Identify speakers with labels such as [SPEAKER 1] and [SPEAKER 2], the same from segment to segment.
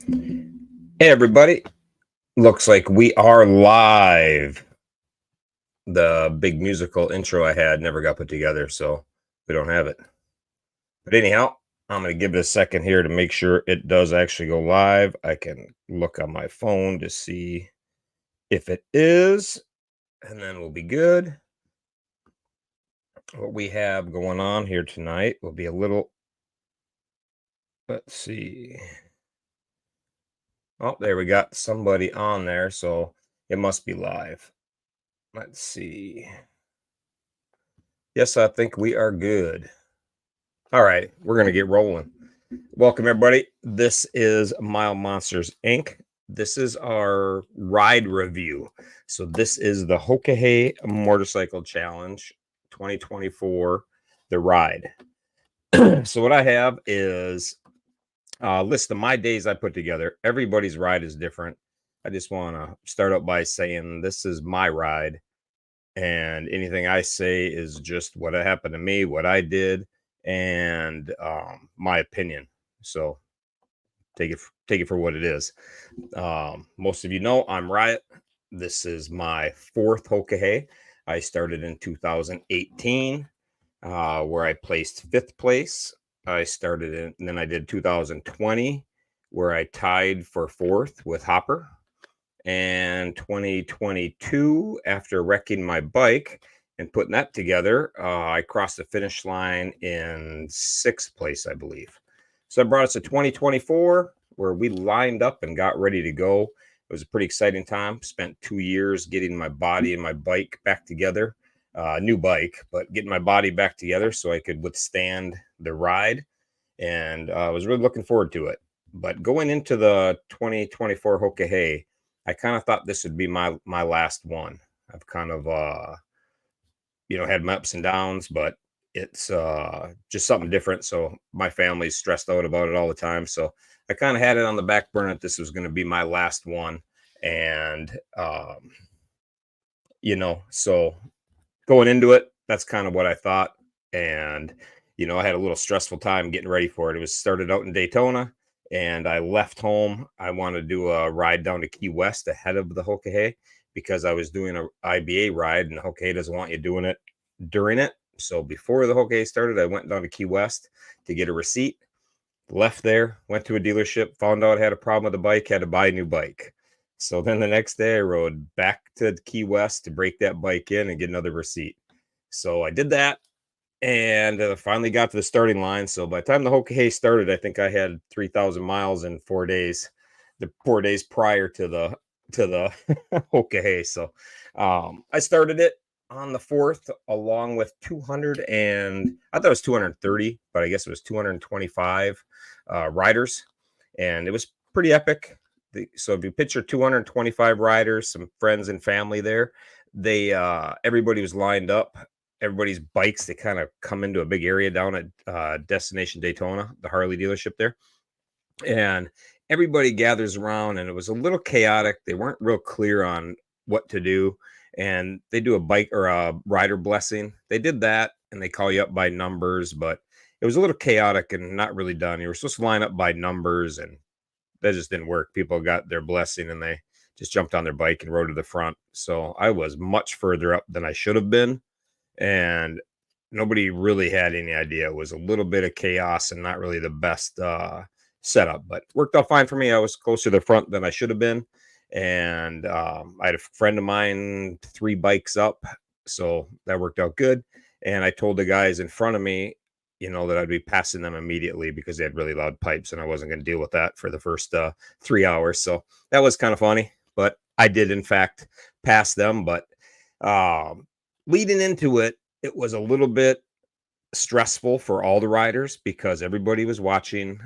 [SPEAKER 1] Hey, everybody. Looks like we are live. The big musical intro I had never got put together, so we don't have it. But anyhow, I'm going to give it a second here to make sure it does actually go live. I can look on my phone to see if it is, and then we'll be good. What we have going on here tonight will be a little, let's see. Oh, there we got somebody on there, so it must be live. Let's see. Yes, I think we are good. All right, we're going to get rolling. Welcome, everybody. This is Mile Monsters Inc. This is our ride review. So, this is the Hoka Hey Motorcycle Challenge 2024, the ride. So, what I have is a list of my days I put together. Everybody's ride is different. I just want to start out by saying this is my ride, and anything I say is just what happened to me, what I did, and my opinion. So take it for what it is. Most of you know I'm Riot. This is my fourth Hoka Hey. I started in 2018, where I placed fifth place. I started in, and then I did 2020, where I tied for fourth with Hopper, and 2022, after wrecking my bike and putting that together, I crossed the finish line in sixth place, I believe. So that brought us to 2024, where we lined up and got ready to go. It was a pretty exciting time. Spent 2 years getting my body and my bike back together. New bike, but getting my body back together so I could withstand the ride. And I was really looking forward to it. But going into the 2024 Hoka Hey, I kind of thought this would be my last one. I've kind of had my ups and downs, but it's just something different. So my family's stressed out about it all the time. So I kind of had it on the back burner that this was going to be my last one. And so going into it, that's kind of what I thought. And, I had a little stressful time getting ready for it. It was started out in Daytona, and I left home. I wanted to do a ride down to Key West ahead of the Hoka Hey because I was doing a IBA ride, and the Hoka Hey doesn't want you doing it during it. So before the Hoka Hey started, I went down to Key West to get a receipt, left there, went to a dealership, found out I had a problem with the bike, had to buy a new bike. So then the next day I rode back to Key West to break that bike in and get another receipt. So I did that, and finally got to the starting line. So by the time the Hoka Hey started, I think I had 3,000 miles in 4 days, the 4 days prior to the Hoka Hey. So I started it on the 4th along with 200, and I thought it was 230, but I guess it was 225 riders, and it was pretty epic. So if you picture 225 riders, some friends and family there, they everybody was lined up. Everybody's bikes, they kind of come into a big area down at Destination Daytona, the Harley dealership there, and everybody gathers around, and it was a little chaotic. They weren't real clear on what to do, and they do a bike or a rider blessing. They did that, and they call you up by numbers, but it was a little chaotic and not really done. You were supposed to line up by numbers, and that just didn't work. People got their blessing, and they just jumped on their bike and rode to the front. So I was much further up than I should have been, and nobody really had any idea. It was a little bit of chaos and not really the best setup, but worked out fine for me. I was closer to the front than I should have been, and I had a friend of mine 3 bikes up, so that worked out good. And I told the guys in front of me, that I'd be passing them immediately because they had really loud pipes, and I wasn't going to deal with that for the first 3 hours. So that was kind of funny, but I did in fact pass them. But um, leading into it, it was a little bit stressful for all the riders because everybody was watching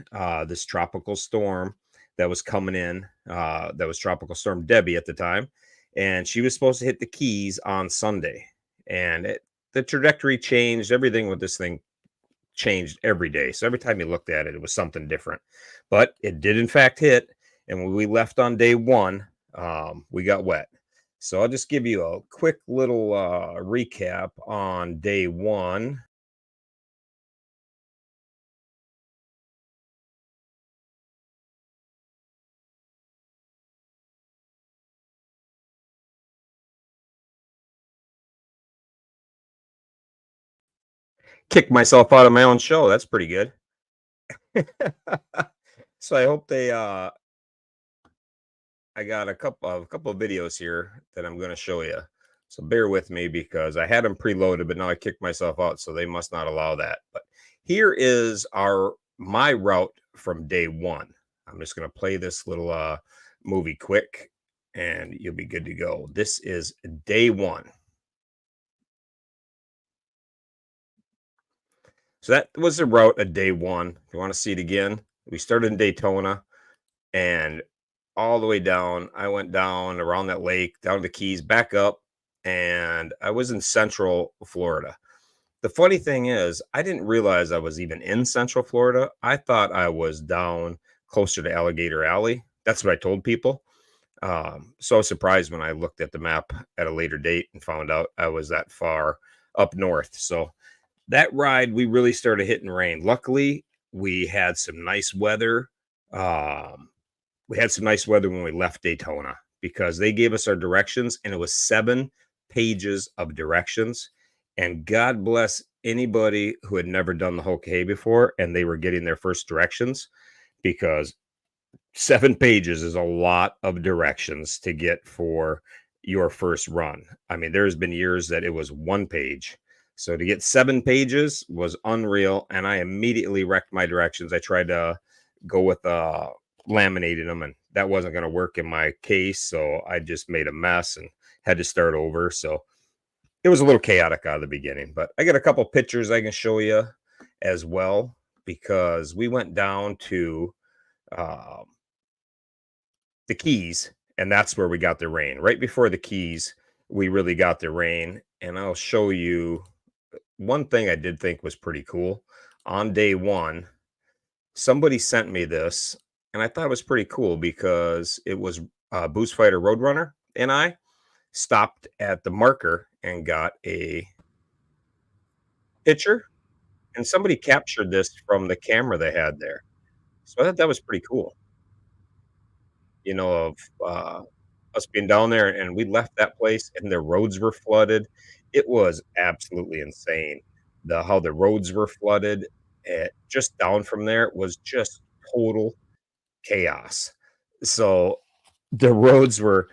[SPEAKER 1] this tropical storm that was coming in. That was Tropical Storm Debbie at the time, and she was supposed to hit the Keys on Sunday. And the trajectory changed. Everything with this thing changed every day. So every time you looked at it, it was something different. But it did, in fact, hit. And when we left on day one, we got wet. So I'll just give you a quick little recap on day one. Kick myself out of my own show. That's pretty good. So I hope I got a couple of videos here that I'm going to show you. So bear with me because I had them preloaded, but now I kicked myself out, so they must not allow that. But here is our my route from day one. I'm just going to play this little movie quick, and you'll be good to go. This is day one. So that was the route of day one. If you want to see it again, we started in Daytona and all the way down. I went down around that lake, down to the Keys, back up, and I was in Central Florida. The funny thing is, I didn't realize I was even in Central Florida. I thought I was down closer to Alligator Alley. That's what I told people. So I was surprised when I looked at the map at a later date and found out I was that far up north. So that ride, we really started hitting rain. Luckily, we had some nice weather. Um, we had some nice weather when we left Daytona because they gave us our directions and it was 7 pages of directions. And God bless anybody who had never done the Hoka Hey before and they were getting their first directions because 7 pages is a lot of directions to get for your first run. I mean, there's been years that it was 1 page. So to get 7 pages was unreal. And I immediately wrecked my directions. I tried to go with laminating them, and that wasn't going to work in my case. So I just made a mess and had to start over. So it was a little chaotic out of the beginning, but I got a couple pictures I can show you as well because we went down to um, the Keys, and that's where we got the rain. Right before the Keys, we really got the rain. And I'll show you one thing I did think was pretty cool. On day one, somebody sent me this, and I thought it was pretty cool because it was Boost Fighter Roadrunner, and I stopped at the marker and got a picture, and somebody captured this from the camera they had there. So I thought that was pretty cool. Of us being down there, and we left that place, and the roads were flooded. It was absolutely insane, how the roads were flooded, just down from there was just total chaos. So, the roads were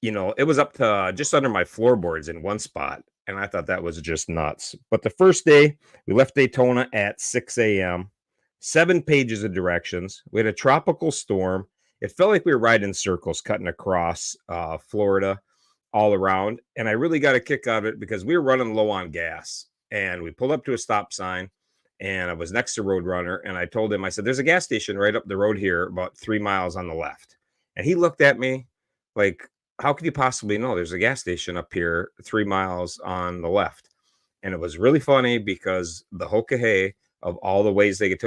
[SPEAKER 1] it was up to just under my floorboards in one spot, and I thought that was just nuts. But the first day, we left Daytona at 6 a.m., 7 pages of directions. We had a tropical storm. It felt like we were riding in circles, cutting across Florida all around. And I really got a kick out of it because we were running low on gas. And we pulled up to a stop sign, and I was next to Roadrunner. And I told him, I said, there's a gas station right up the road here, about 3 miles on the left. And he looked at me like, how could you possibly know there's a gas station up here 3 miles on the left? And it was really funny because the Hoka Hey, of all the ways they could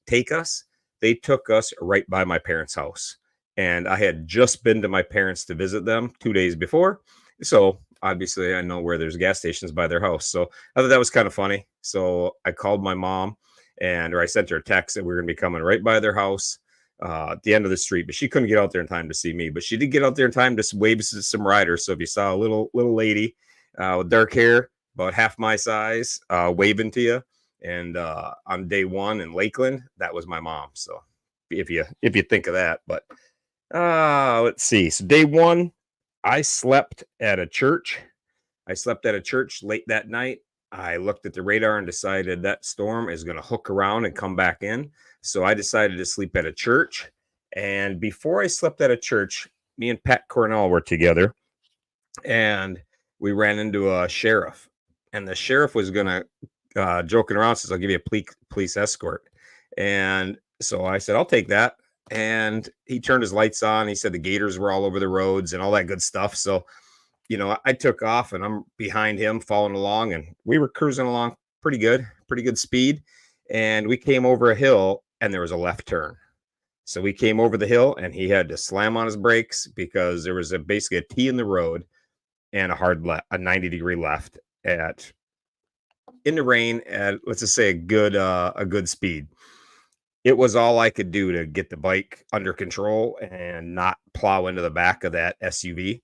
[SPEAKER 1] take us, they took us right by my parents' house. And I had just been to my parents to visit them 2 days before. So obviously I know where there's gas stations by their house. So I thought that was kind of funny. So I called my mom or I sent her a text that we were going to be coming right by their house at the end of the street, but she couldn't get out there in time to see me. But she did get out there in time to wave to some riders. So if you saw a little lady with dark hair, about half my size, waving to you, and on day one in Lakeland, that was my mom. So if you think of that, but let's see. So day one, I slept at a church. I slept at a church late that night. I looked at the radar and decided that storm is going to hook around and come back in. So I decided to sleep at a church. And before I slept at a church, me and Pat Cornell were together and we ran into a sheriff. And the sheriff was going to, joking around, says, I'll give you a police escort. And so I said, I'll take that. And he turned his lights on. He said the gators were all over the roads and all that good stuff. So I took off and I'm behind him following along, and we were cruising along pretty good speed. And we came over a hill and there was a left turn. So we came over the hill and he had to slam on his brakes because there was basically a T in the road and a hard left, a 90-degree left in the rain at, let's just say, a good speed. It was all I could do to get the bike under control and not plow into the back of that SUV.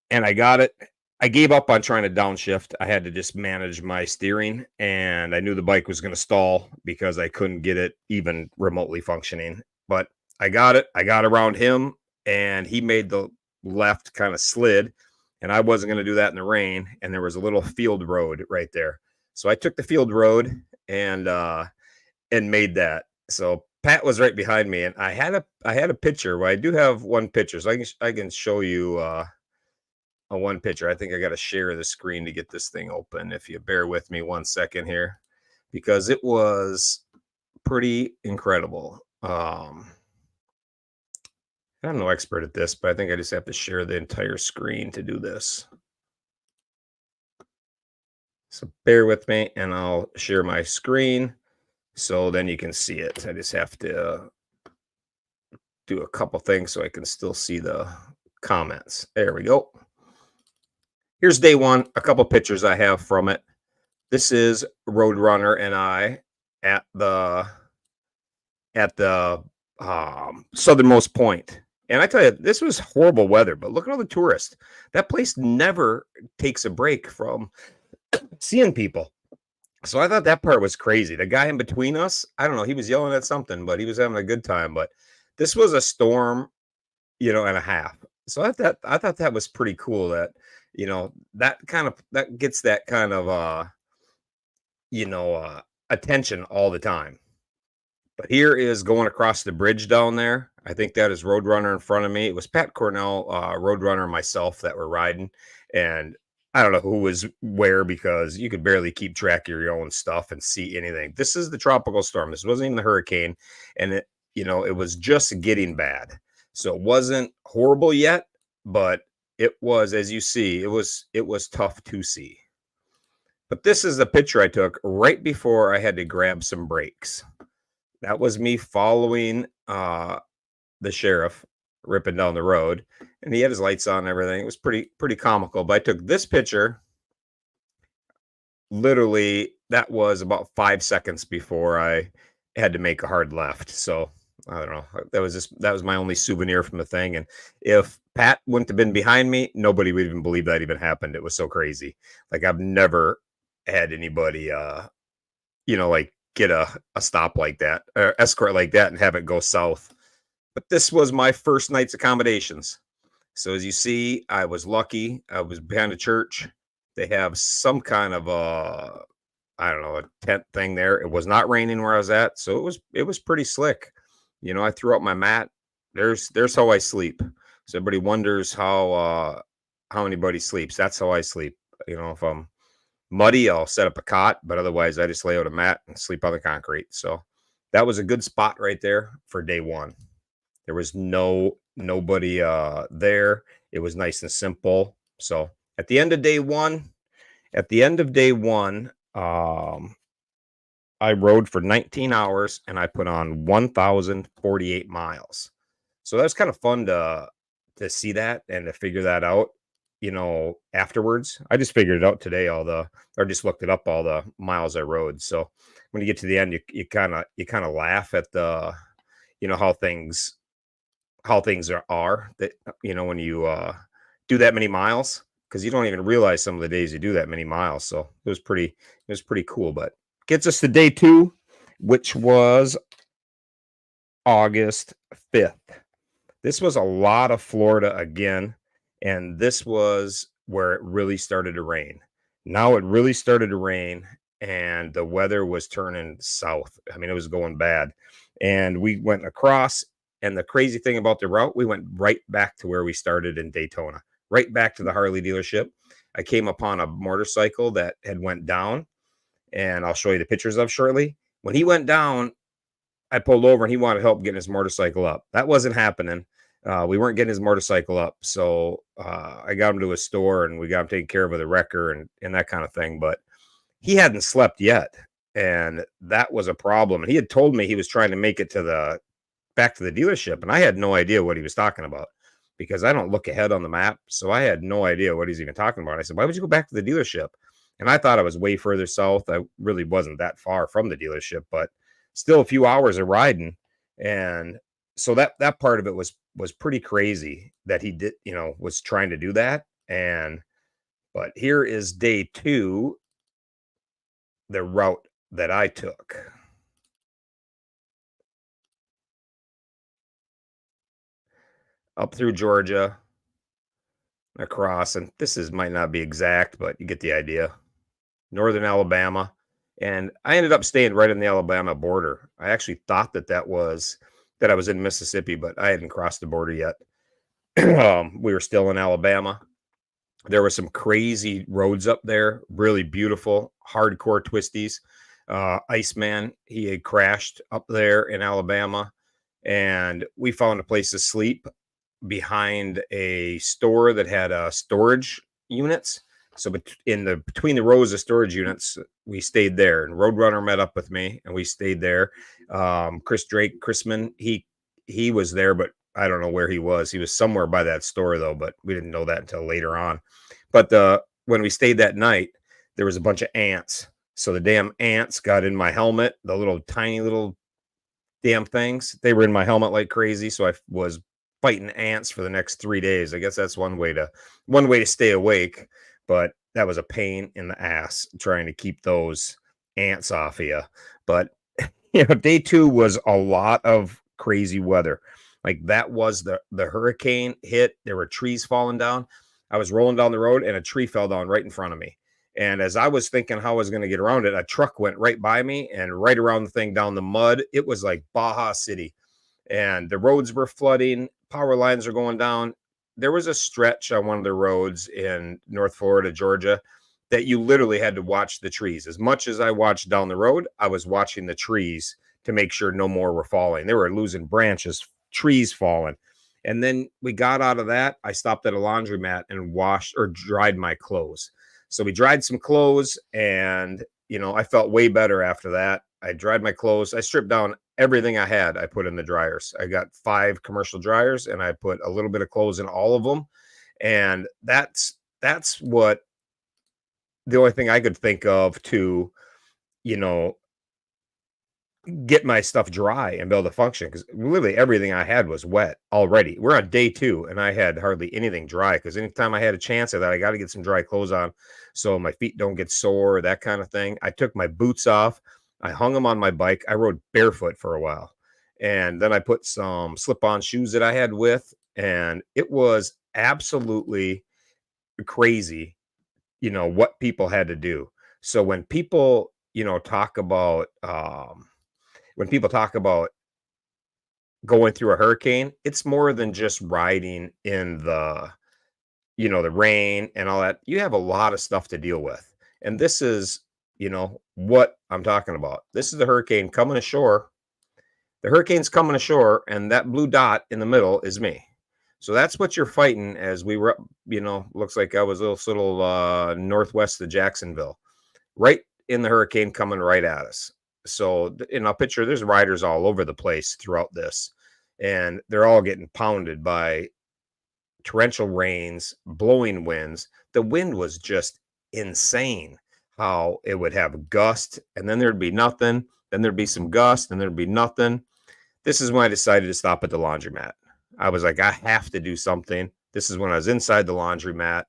[SPEAKER 1] And I got it. I gave up on trying to downshift. I had to just manage my steering, and I knew the bike was going to stall because I couldn't get it even remotely functioning. But I got it. I got around him, and he made the left kind of slid, and I wasn't going to do that in the rain. And there was a little field road right there, so I took the field road and made that. So Pat was right behind me, and I had a picture. Well, I do have one picture, so I can show you. A one picture. I think I got to share the screen to get this thing open. If you bear with me 1 second here, because it was pretty incredible. I'm no expert at this, but I think I just have to share the entire screen to do this. So bear with me, and I'll share my screen so then you can see it. I just have to do a couple things so I can still see the comments. There we go. Here's day one, a couple pictures I have from it. This is Roadrunner and I at the southernmost point. And I tell you, this was horrible weather, but look at all the tourists. That place never takes a break from seeing people. So I thought that part was crazy. The guy in between us, I don't know, he was yelling at something, but he was having a good time. But this was a storm, and a half. So I thought that was pretty cool that, that gets that kind of attention all the time. But here is going across the bridge down there. I think that is Roadrunner in front of me. It was Pat Cornell, Roadrunner, and myself that were riding. And I don't know who was where because you could barely keep track of your own stuff and see anything. This is the tropical storm. This wasn't even the hurricane. And it was just getting bad. So it wasn't horrible yet, but it was, as you see, it was tough to see. But this is the picture I took right before I had to grab some brakes. That was me following the sheriff ripping down the road, and he had his lights on and everything. It was pretty comical. But I took this picture. Literally, that was about 5 seconds before I had to make a hard left. So I don't know. That was my only souvenir from the thing. And if Pat wouldn't have been behind me, nobody would even believe that even happened. It was so crazy. Like I've never had anybody like get a stop like that or escort like that and have it go south. But this was my first night's accommodations. So as you see, I was lucky. I was behind a church. They have some kind of I don't know, a tent thing there. It was not raining where I was at, so it was pretty slick. I threw out my mat. There's how I sleep. So everybody wonders how anybody sleeps. That's how I sleep. If I'm muddy, I'll set up a cot, but otherwise I just lay out a mat and sleep on the concrete. So that was a good spot right there for day one. There was nobody there. It was nice and simple. So at the end of day one, I rode for 19 hours and I put on 1,048 miles. So that was kind of fun to see that and to figure that out, afterwards. I just figured it out today, or just looked it up, all the miles I rode. So when you get to the end, you kind of laugh at the, how things are that, when you do that many miles, because you don't even realize some of the days you do that many miles. So it was pretty cool. But gets us to day two, which was August 5th. This was a lot of Florida again, and this was where it really started to rain. Now it really started to rain, and the weather was turning south. I mean, it was going bad. And we went across, and the crazy thing about the route, we went right back to where we started in Daytona, right back to the Harley dealership. I came upon a motorcycle that had went down, and I'll show you the pictures of shortly. When he went down, I pulled over and he wanted help getting his motorcycle up. That wasn't happening. We weren't getting his motorcycle up. So I got him to a store and we got him taken care of with a wrecker and that kind of thing. But he hadn't slept yet. And that was a problem. And he had told me he was trying to make it back to the dealership. And I had no idea what he was talking about because I don't look ahead on the map. So I had no idea what he's even talking about. I said, why would you go back to the dealership? And I thought I was way further south. I really wasn't that far from the dealership, but still a few hours of riding. And so that part of it was pretty crazy that he did, was trying to do that. But here is day 2, the route that I took. Up through Georgia, across, and this is might not be exact, but you get the idea. Northern Alabama, and I ended up staying right on the Alabama border. I actually thought that I was in Mississippi, but I hadn't crossed the border yet. We were still in Alabama. There were some crazy roads up there, really beautiful, hardcore twisties. Iceman, he had crashed up there in Alabama, and we found a place to sleep behind a store that had storage units. So in the between the rows of storage units, we stayed there. And Roadrunner met up with me, and we stayed there. Chrisman, he was there, but I don't know where he was. He was somewhere by that store though, but we didn't know that until later on. But when we stayed that night, there was a bunch of ants. So the damn ants got in my helmet, the little tiny little damn things. They were in my helmet like crazy. So I was fighting ants for the next 3 days. I guess that's one way to stay awake, but that was a pain in the ass trying to keep those ants off of you. But day 2 was a lot of crazy weather. Like that was the hurricane hit. There were trees falling down. I was rolling down the road and a tree fell down right in front of me. And as I was thinking how I was going to get around it, a truck went right by me and right around the thing down the mud. It was like Baja City, and the roads were flooding. Power lines are going down. There was a stretch on one of the roads in North Florida, Georgia, that you literally had to watch the trees. As much as I watched down the road, I was watching the trees to make sure no more were falling. They were losing branches, trees falling. And then we got out of that. I stopped at a laundromat and washed or dried my clothes. So we dried some clothes, and I felt way better after that. I dried my clothes. I stripped down everything I had. I put in the dryers. I got 5 commercial dryers, and I put a little bit of clothes in all of them. And that's what the only thing I could think of to, you know, get my stuff dry and be able to function, because literally everything I had was wet already. We're on day 2, and I had hardly anything dry, because anytime I had a chance of that, I got to get some dry clothes on so my feet don't get sore, that kind of thing. I took my boots off. I hung them on my bike. I rode barefoot for a while. And then I put some slip-on shoes that I had with, and it was absolutely crazy, what people had to do. So when people talk about going through a hurricane, it's more than just riding in the rain and all that. You have a lot of stuff to deal with. And this is, what I'm talking about. This is the hurricane coming ashore. The hurricane's coming ashore, and that blue dot in the middle is me. So that's what you're fighting as we were, looks like I was a little northwest of Jacksonville, right in the hurricane coming right at us. So in a picture, there's riders all over the place throughout this, and they're all getting pounded by torrential rains, blowing winds. The wind was just insane. How it would have gust, and then there'd be nothing. Then there'd be some gust, and there'd be nothing. This is when I decided to stop at the laundromat. I was like, I have to do something. This is when I was inside the laundromat,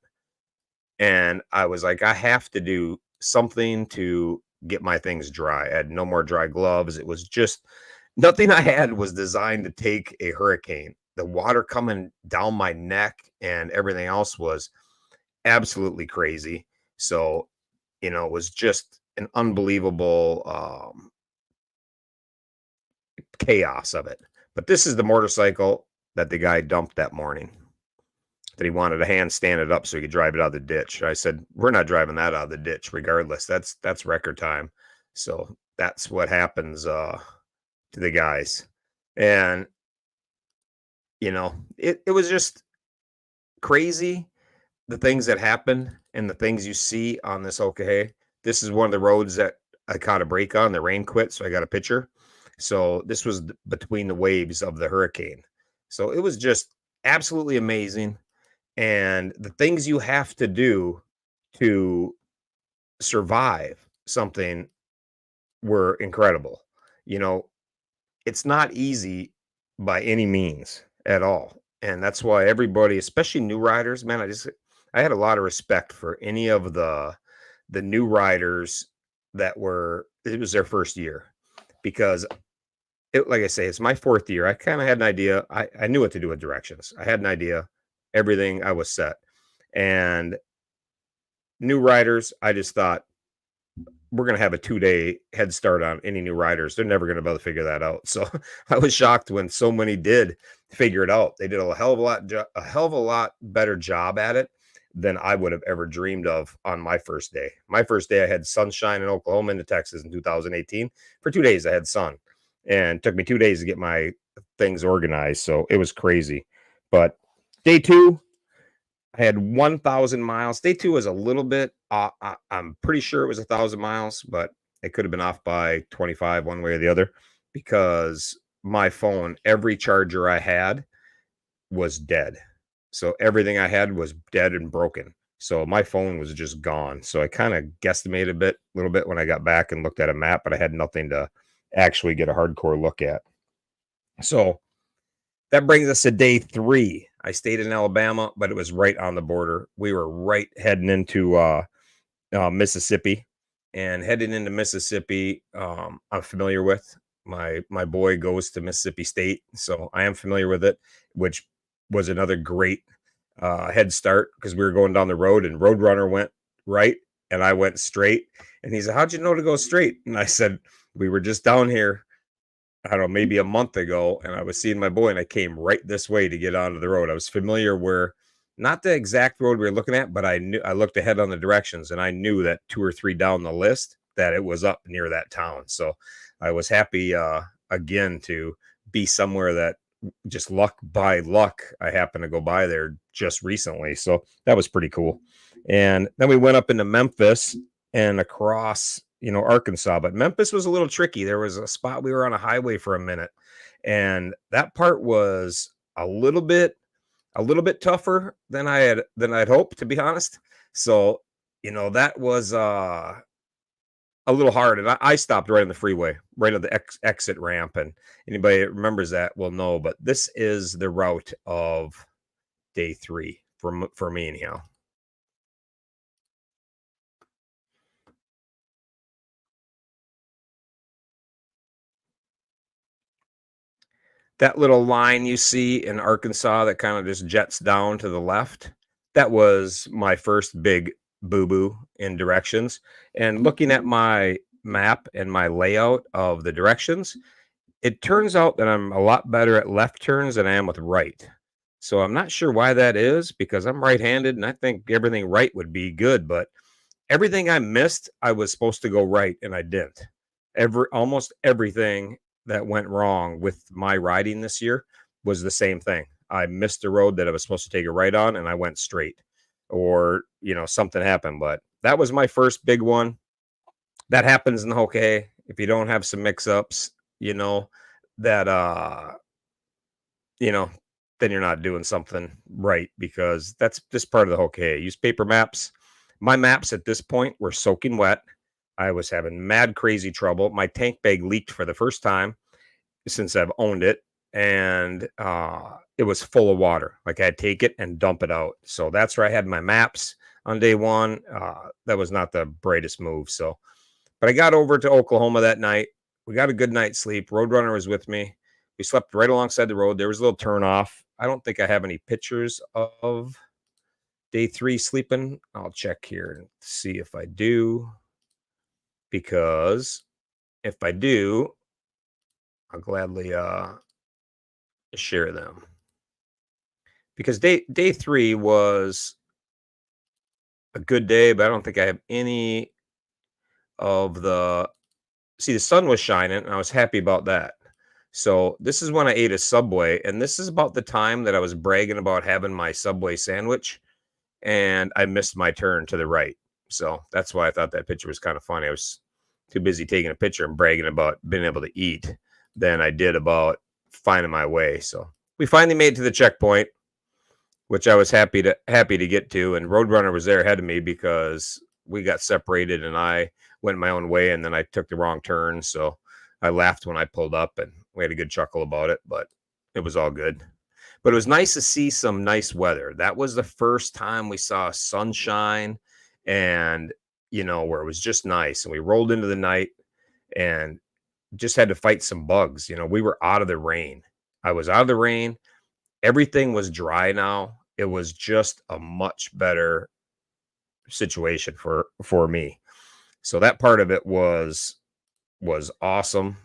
[SPEAKER 1] and I was like, I have to do something to get my things dry. I had no more dry gloves. It was just nothing I had was designed to take a hurricane. The water coming down my neck and everything else was absolutely crazy. So, it was just an unbelievable chaos of it. But this is the motorcycle that the guy dumped that morning, that he wanted to handstand it up so he could drive it out of the ditch. I said, we're not driving that out of the ditch regardless. That's record time. So that's what happens to the guys. And it was just crazy, the things that happen and the things you see on this Hoka Hey. This is one of the roads that I caught a break on. The rain quit, so I got a picture. So this was between the waves of the hurricane. So it was just absolutely amazing. And the things you have to do to survive something were incredible. You know, it's not easy by any means at all. And that's why everybody, especially new riders, man, I had a lot of respect for any of the new riders that were it was their first year because like I say, it's my 4th year. I kind of had an idea. I knew what to do with directions. I had an idea. Everything I was set. And new riders, I just thought we're going to have a 2-day head start on any new riders. They're never going to be able to figure that out. So I was shocked when so many did figure it out. They did a hell of a a hell of a lot better job at it than I would have ever dreamed of on my first day. My first day, I had sunshine in Oklahoma into Texas in 2018. For 2 days, I had sun, and it took me 2 days to get my things organized. So it was crazy. But day two, I had 1,000 miles. Day two was a little bit, I'm pretty sure it was 1,000 miles, but it could have been off by 25 one way or the other because my phone, every charger I had was dead. So everything I had was dead and broken. So my phone was just gone. So I kind of guesstimated a little bit when I got back and looked at a map, but I had nothing to actually get a hardcore look at. So that brings us to day three. I stayed in Alabama, but it was right on the border. We were right heading into Mississippi, and heading into Mississippi, I'm familiar with. My boy goes to Mississippi State, so I am familiar with it, which was another great head start because we were going down the road, and Roadrunner went right, and I went straight. And he said, "How'd you know to go straight?" And I said, "We were just down here I don't know, maybe a month ago, and I was seeing my boy, and I came right this way to get onto the road. I was familiar where, not the exact road we were looking at, but I looked ahead on the directions, and I knew that 2 or 3 down the list that it was up near that town. So I was happy again to be somewhere that just luck, I happened to go by there just recently. So that was pretty cool. And then we went up into Memphis and across Arkansas, but Memphis was a little tricky. There was a spot we were on a highway for a minute, and that part was a little bit tougher than I'd hoped, to be honest. So, that was a little hard, and I stopped right on the freeway, right at the exit ramp, and anybody that remembers that will know, but this is the route of day 3 for me anyhow. That little line you see in Arkansas that kind of just jets down to the left, that was my first big boo-boo in directions. And looking at my map and my layout of the directions, it turns out that I'm a lot better at left turns than I am with right. So I'm not sure why that is because I'm right-handed and I think everything right would be good, but everything I missed, I was supposed to go right and I didn't. Almost everything that went wrong with my riding this year was the same thing. I missed a road that I was supposed to take a right on and I went straight. Or, something happened, but that was my first big one. That happens in the Hoka Hey. If you don't have some mix-ups, you know, that you know, then you're not doing something right because that's just part of the Hoka Hey. Use paper maps. My maps at this point were soaking wet. I was having mad crazy trouble. My tank bag leaked for the first time since I've owned it, and it was full of water. Like I'd take it and dump it out. So that's where I had my maps on day one. That was not the brightest move. So, but I got over to Oklahoma that night. We got a good night's sleep. Roadrunner was with me. We slept right alongside the road. There was a little turn off. I don't think I have any pictures of day 3 sleeping. I'll check here and see if I do, because if I do, I'll gladly share them. Because day 3 was a good day, but I don't think I have any of the see, the sun was shining and I was happy about that. So this is when I ate a Subway, and this is about the time that I was bragging about having my Subway sandwich, and I missed my turn to the right. So that's why I thought that picture was kind of funny. I was too busy taking a picture and bragging about being able to eat than I did about finding my way. So we finally made it to the checkpoint, which I was happy to get to, and Roadrunner was there ahead of me because we got separated and I went my own way, and then I took the wrong turn. So I laughed when I pulled up, and we had a good chuckle about it, but it was all good. But it was nice to see some nice weather. That was the first time we saw sunshine and, where it was just nice. And we rolled into the night and just had to fight some bugs. We were out of the rain. I was out of the rain. Everything was dry now. It was just a much better situation for me. So that part of it was awesome,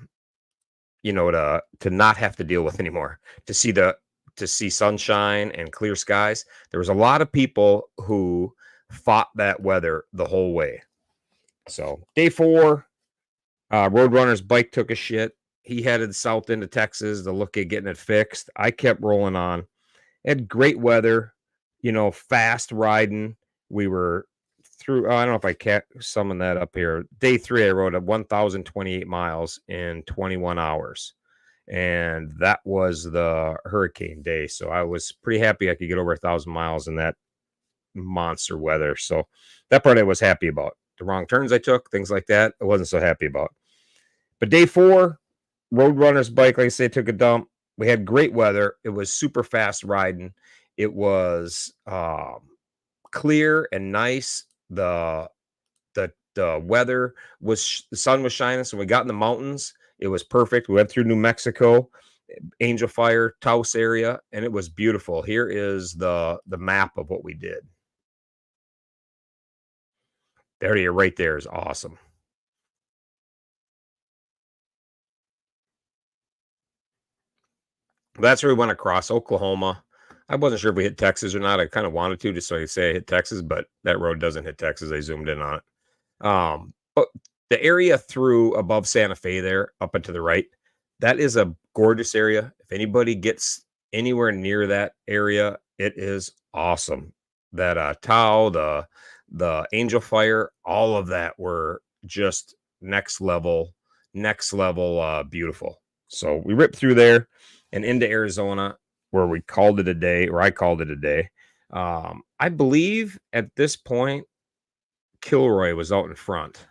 [SPEAKER 1] to not have to deal with anymore, to see sunshine and clear skies. There was a lot of people who fought that weather the whole way. So day 4, Roadrunner's bike took a shit. He headed south into Texas to look at getting it fixed. I kept rolling on. Had great weather, fast riding. We were through. Oh, I don't know if I can't summon that up here. Day 3, I rode 1,028 miles in 21 hours. And that was the hurricane day. So I was pretty happy I could get over 1,000 miles in that monster weather. So that part I was happy about. The wrong turns I took, things like that, I wasn't so happy about. But day 4, Roadrunner's bike, like I say, took a dump. We had great weather. It was super fast riding. It was clear and nice. The weather was the sun was shining, so we got in the mountains. It was perfect. We went through New Mexico, Angel Fire, Taos area, and it was beautiful. Here is the map of what we did. There you right there is awesome. That's where we went across Oklahoma. I wasn't sure if we hit Texas or not. I kind of wanted to just so I could say I hit Texas, but that road doesn't hit Texas. I zoomed in on it. But the area through above Santa Fe there, up and to the right, that is a gorgeous area. If anybody gets anywhere near that area, it is awesome. That Tau, the Angel Fire, all of that were just next level beautiful. So we ripped through there and into Arizona, where we called it a day, or I called it a day. I believe at this point, Kilroy was out in front.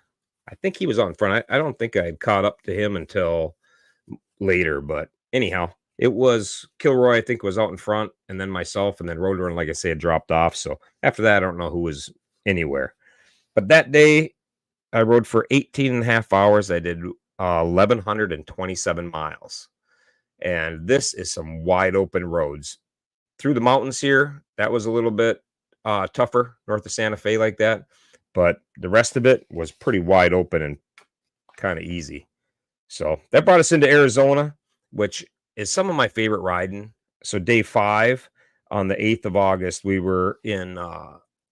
[SPEAKER 1] I think he was out in front. I don't think I had caught up to him until later, but anyhow, it was Kilroy, I think, was out in front, and then myself, and then Roadrunner, like I say, had dropped off. So after that, I don't know who was anywhere. But that day, I rode for 18 and a half hours. I did 1,127 miles. And this is some wide open roads through the mountains here. That was a little bit tougher north of Santa Fe like that. But the rest of it was pretty wide open and kind of easy. So that brought us into Arizona, which is some of my favorite riding. So day 5 on the 8th of August, we were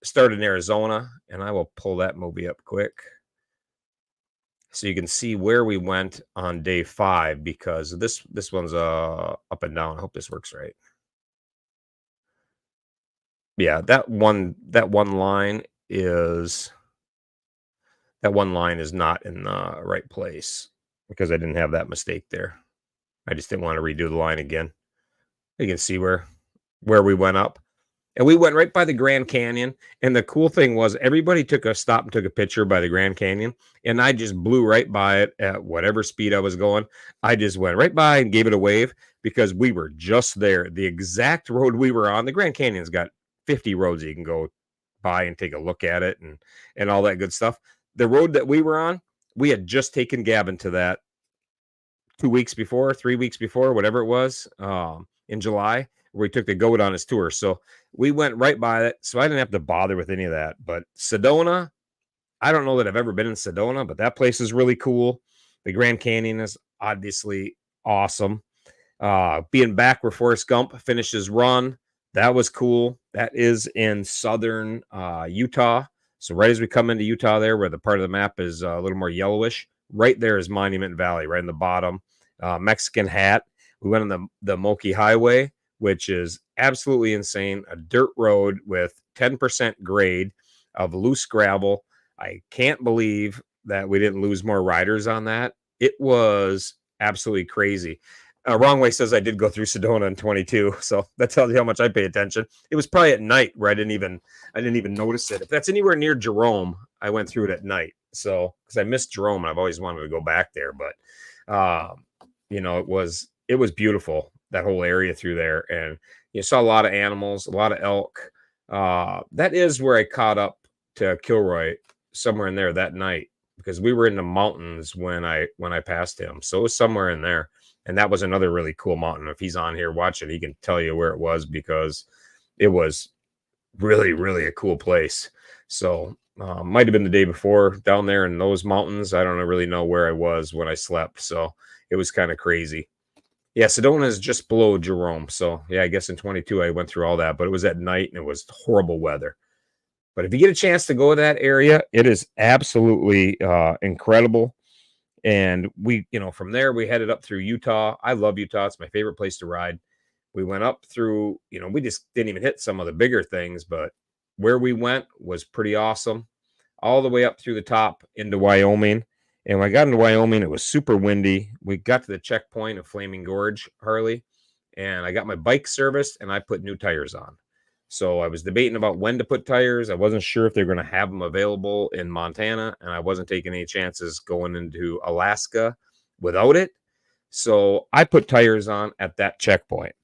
[SPEAKER 1] started in Arizona, and I will pull that movie up quick so you can see where we went on day 5, because this one's up and down. I hope this works right. Yeah, that one line is not in the right place because I didn't have that mistake there. I just didn't want to redo the line again. You can see where we went up. And we went right by the Grand Canyon. And the cool thing was everybody took a stop and took a picture by the Grand Canyon. And I just blew right by it at whatever speed I was going. I just went right by and gave it a wave because we were just there. The exact road we were on, the Grand Canyon's got 50 roads you can go by and take a look at it and all that good stuff. The road that we were on, we had just taken Gavin to that 2 weeks before, 3 weeks before, whatever it was, in July, where he took the goat on his tour. So we went right by it. So I didn't have to bother with any of that. But Sedona, I don't know that I've ever been in Sedona, but that place is really cool. The Grand Canyon is obviously awesome. Being back where Forrest Gump finished his run, that was cool. That is in southern Utah. So right as we come into Utah there, where the part of the map is a little more yellowish, right there is Monument Valley, right in the bottom. Mexican Hat. We went on the Moki Highway, which is absolutely insane. A dirt road with 10% grade of loose gravel. I can't believe that we didn't lose more riders on that. It was absolutely crazy. Wrong Way says I did go through Sedona in 22, so that tells you how much I pay attention. It was probably at night where I didn't even notice it. If that's anywhere near Jerome, I went through it at night. So because I missed Jerome, and I've always wanted to go back there, but it was beautiful, that whole area through there, and You saw a lot of animals, a lot of elk. That is where I caught up to Kilroy, somewhere in there that night, because we were in the mountains when I passed him. So it was somewhere in there. And that was another really cool mountain. If he's on here watching, he can tell you where it was, because it was really, really a cool place. So might have been the day before down there in those mountains. I don't really know where I was when I slept. So it was kind of crazy. Yeah, Sedona is just below Jerome. So yeah, I guess in 22 I went through all that, but it was at night and it was horrible weather. But if you get a chance to go to that area, it is absolutely incredible. And from there we headed up through Utah. I love Utah. It's my favorite place to ride. We went up through, we just didn't even hit some of the bigger things, but where we went was pretty awesome. All the way up through the top into Wyoming. And when I got into Wyoming, it was super windy. We got to the checkpoint of Flaming Gorge, Harley, and I got my bike serviced and I put new tires on. So I was debating about when to put tires. I wasn't sure if they're going to have them available in Montana, and I wasn't taking any chances going into Alaska without it. So I put tires on at that checkpoint.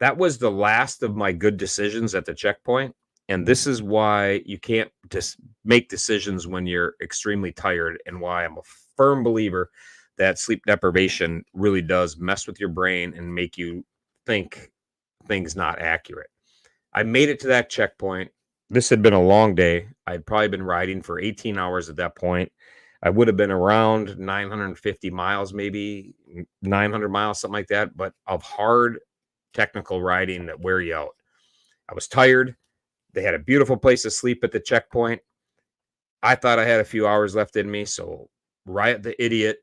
[SPEAKER 1] That was the last of my good decisions at the checkpoint. And this is why you can't just make decisions when you're extremely tired, and why I'm a firm believer that sleep deprivation really does mess with your brain and make you think things not accurate. I made it to that checkpoint. This had been a long day. I'd probably been riding for 18 hours at that point. I would have been around 950 miles, maybe 900 miles, something like that, but of hard technical riding that wear you out. I was tired. They had a beautiful place to sleep at the checkpoint. I thought I had a few hours left in me, so Riot the Idiot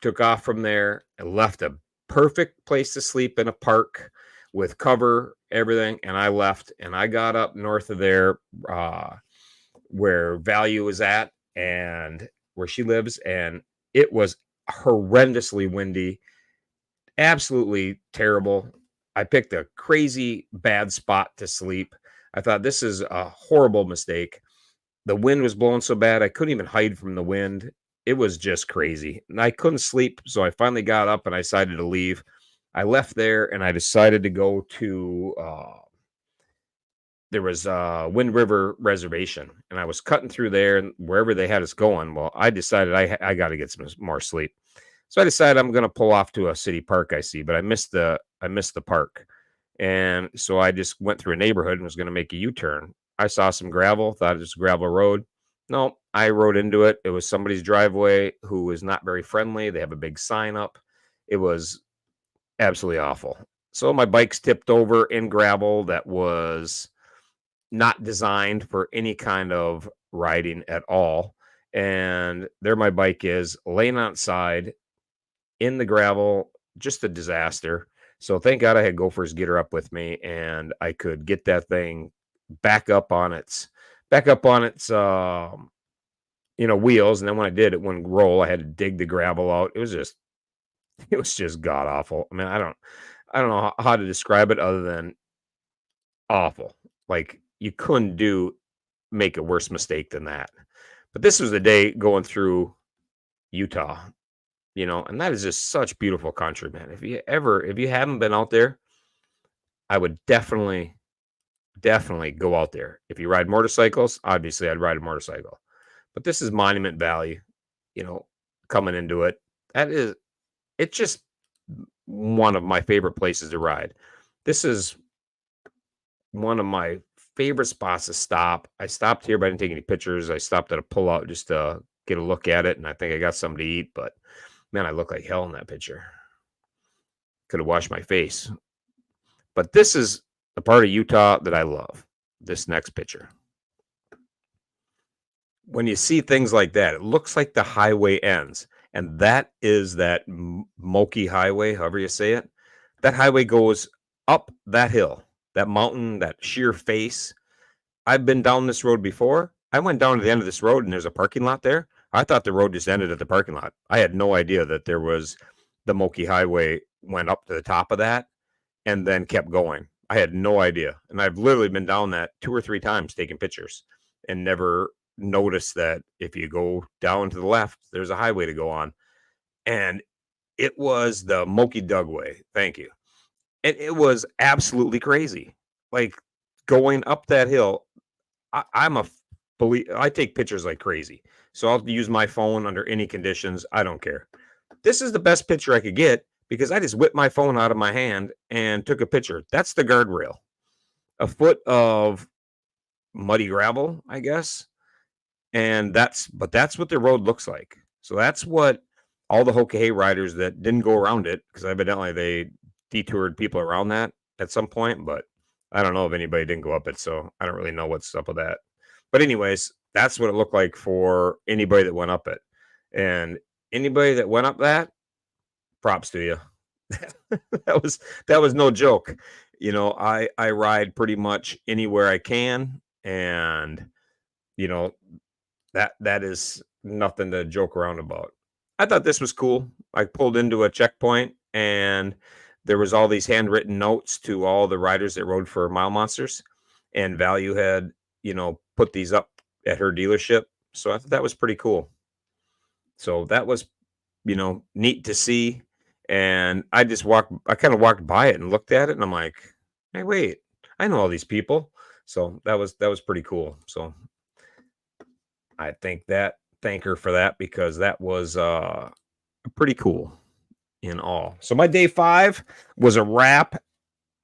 [SPEAKER 1] took off from there and left a perfect place to sleep in a park with cover, everything, and I left, and I got up north of there, where Value is at and where she lives, and it was horrendously windy, absolutely terrible. I picked a crazy bad spot to sleep. I thought, this is a horrible mistake. The wind was blowing so bad I couldn't even hide from the wind. It was just crazy. And I couldn't sleep, so I finally got up and I decided to leave. I left there and I decided to go to there was Wind River Reservation, and I was cutting through there and wherever they had us going. Well, I decided I got to get some more sleep. So I decided I'm going to pull off to a city park I see, but I missed the park. And so I just went through a neighborhood and was going to make a U-turn. I saw some gravel, thought it was a gravel road. No, I rode into it. It was somebody's driveway who was not very friendly. They have a big sign up. It was absolutely awful. So my bike's tipped over in gravel that was not designed for any kind of riding at all. And there my bike is laying outside in the gravel, just a disaster. So thank God I had Gophers get her up with me, and I could get that thing back up on its wheels. And then when I did, it wouldn't roll. I had to dig the gravel out. It was just god awful. I mean, I don't know how to describe it other than awful. Like, you couldn't make a worse mistake than that. But this was the day going through Utah, and that is just such beautiful country, man. If you haven't been out there, I would definitely go out there. If you ride motorcycles, obviously I'd ride a motorcycle. But this is Monument Valley, coming into it. It's just one of my favorite places to ride. This is one of my favorite spots to stop. I stopped here, but I didn't take any pictures. I stopped at a pullout just to get a look at it, and I think I got something to eat, but man, I look like hell in that picture. Could have washed my face. But this is the part of Utah that I love. This next picture. When you see things like that, it looks like the highway ends. And that is that Moki Highway, however you say it. That highway goes up that hill, that mountain, that sheer face. I've been down this road before. I went down to the end of this road and there's a parking lot there. I thought the road just ended at the parking lot. I had no idea that there was the Moki Highway went up to the top of that and then kept going. I had no idea. And I've literally been down that 2 or 3 times taking pictures and never noticed that if you go down to the left, there's a highway to go on. And it was the Moki Dugway. Thank you. and it was absolutely crazy. Like going up that hill, I'm a believe I take pictures like crazy. So I'll use my phone under any conditions. I don't care. This is the best picture I could get because I just whipped my phone out of my hand and took a picture. That's the guardrail. A foot of muddy gravel, I guess. And that's what the road looks like. So that's what all the Hoka Hey riders that didn't go around it, because evidently they detoured people around that at some point, but I don't know if anybody didn't go up it, so I don't really know what's up with that. But anyways, that's what it looked like for anybody that went up it. And anybody that went up that, props to you. that was that was no joke. I ride pretty much anywhere I can, and you know, that is nothing to joke around about. I thought this was cool. I pulled into a checkpoint and there was all these handwritten notes to all the riders that rode for Mile Monsters, and Value had, put these up at her dealership. So I thought that was pretty cool. So that was, neat to see. And I kind of walked by it and looked at it and I'm like, hey, wait, I know all these people. So that was pretty cool. So I thank her for that because that was pretty cool in all. So my day 5 was a wrap.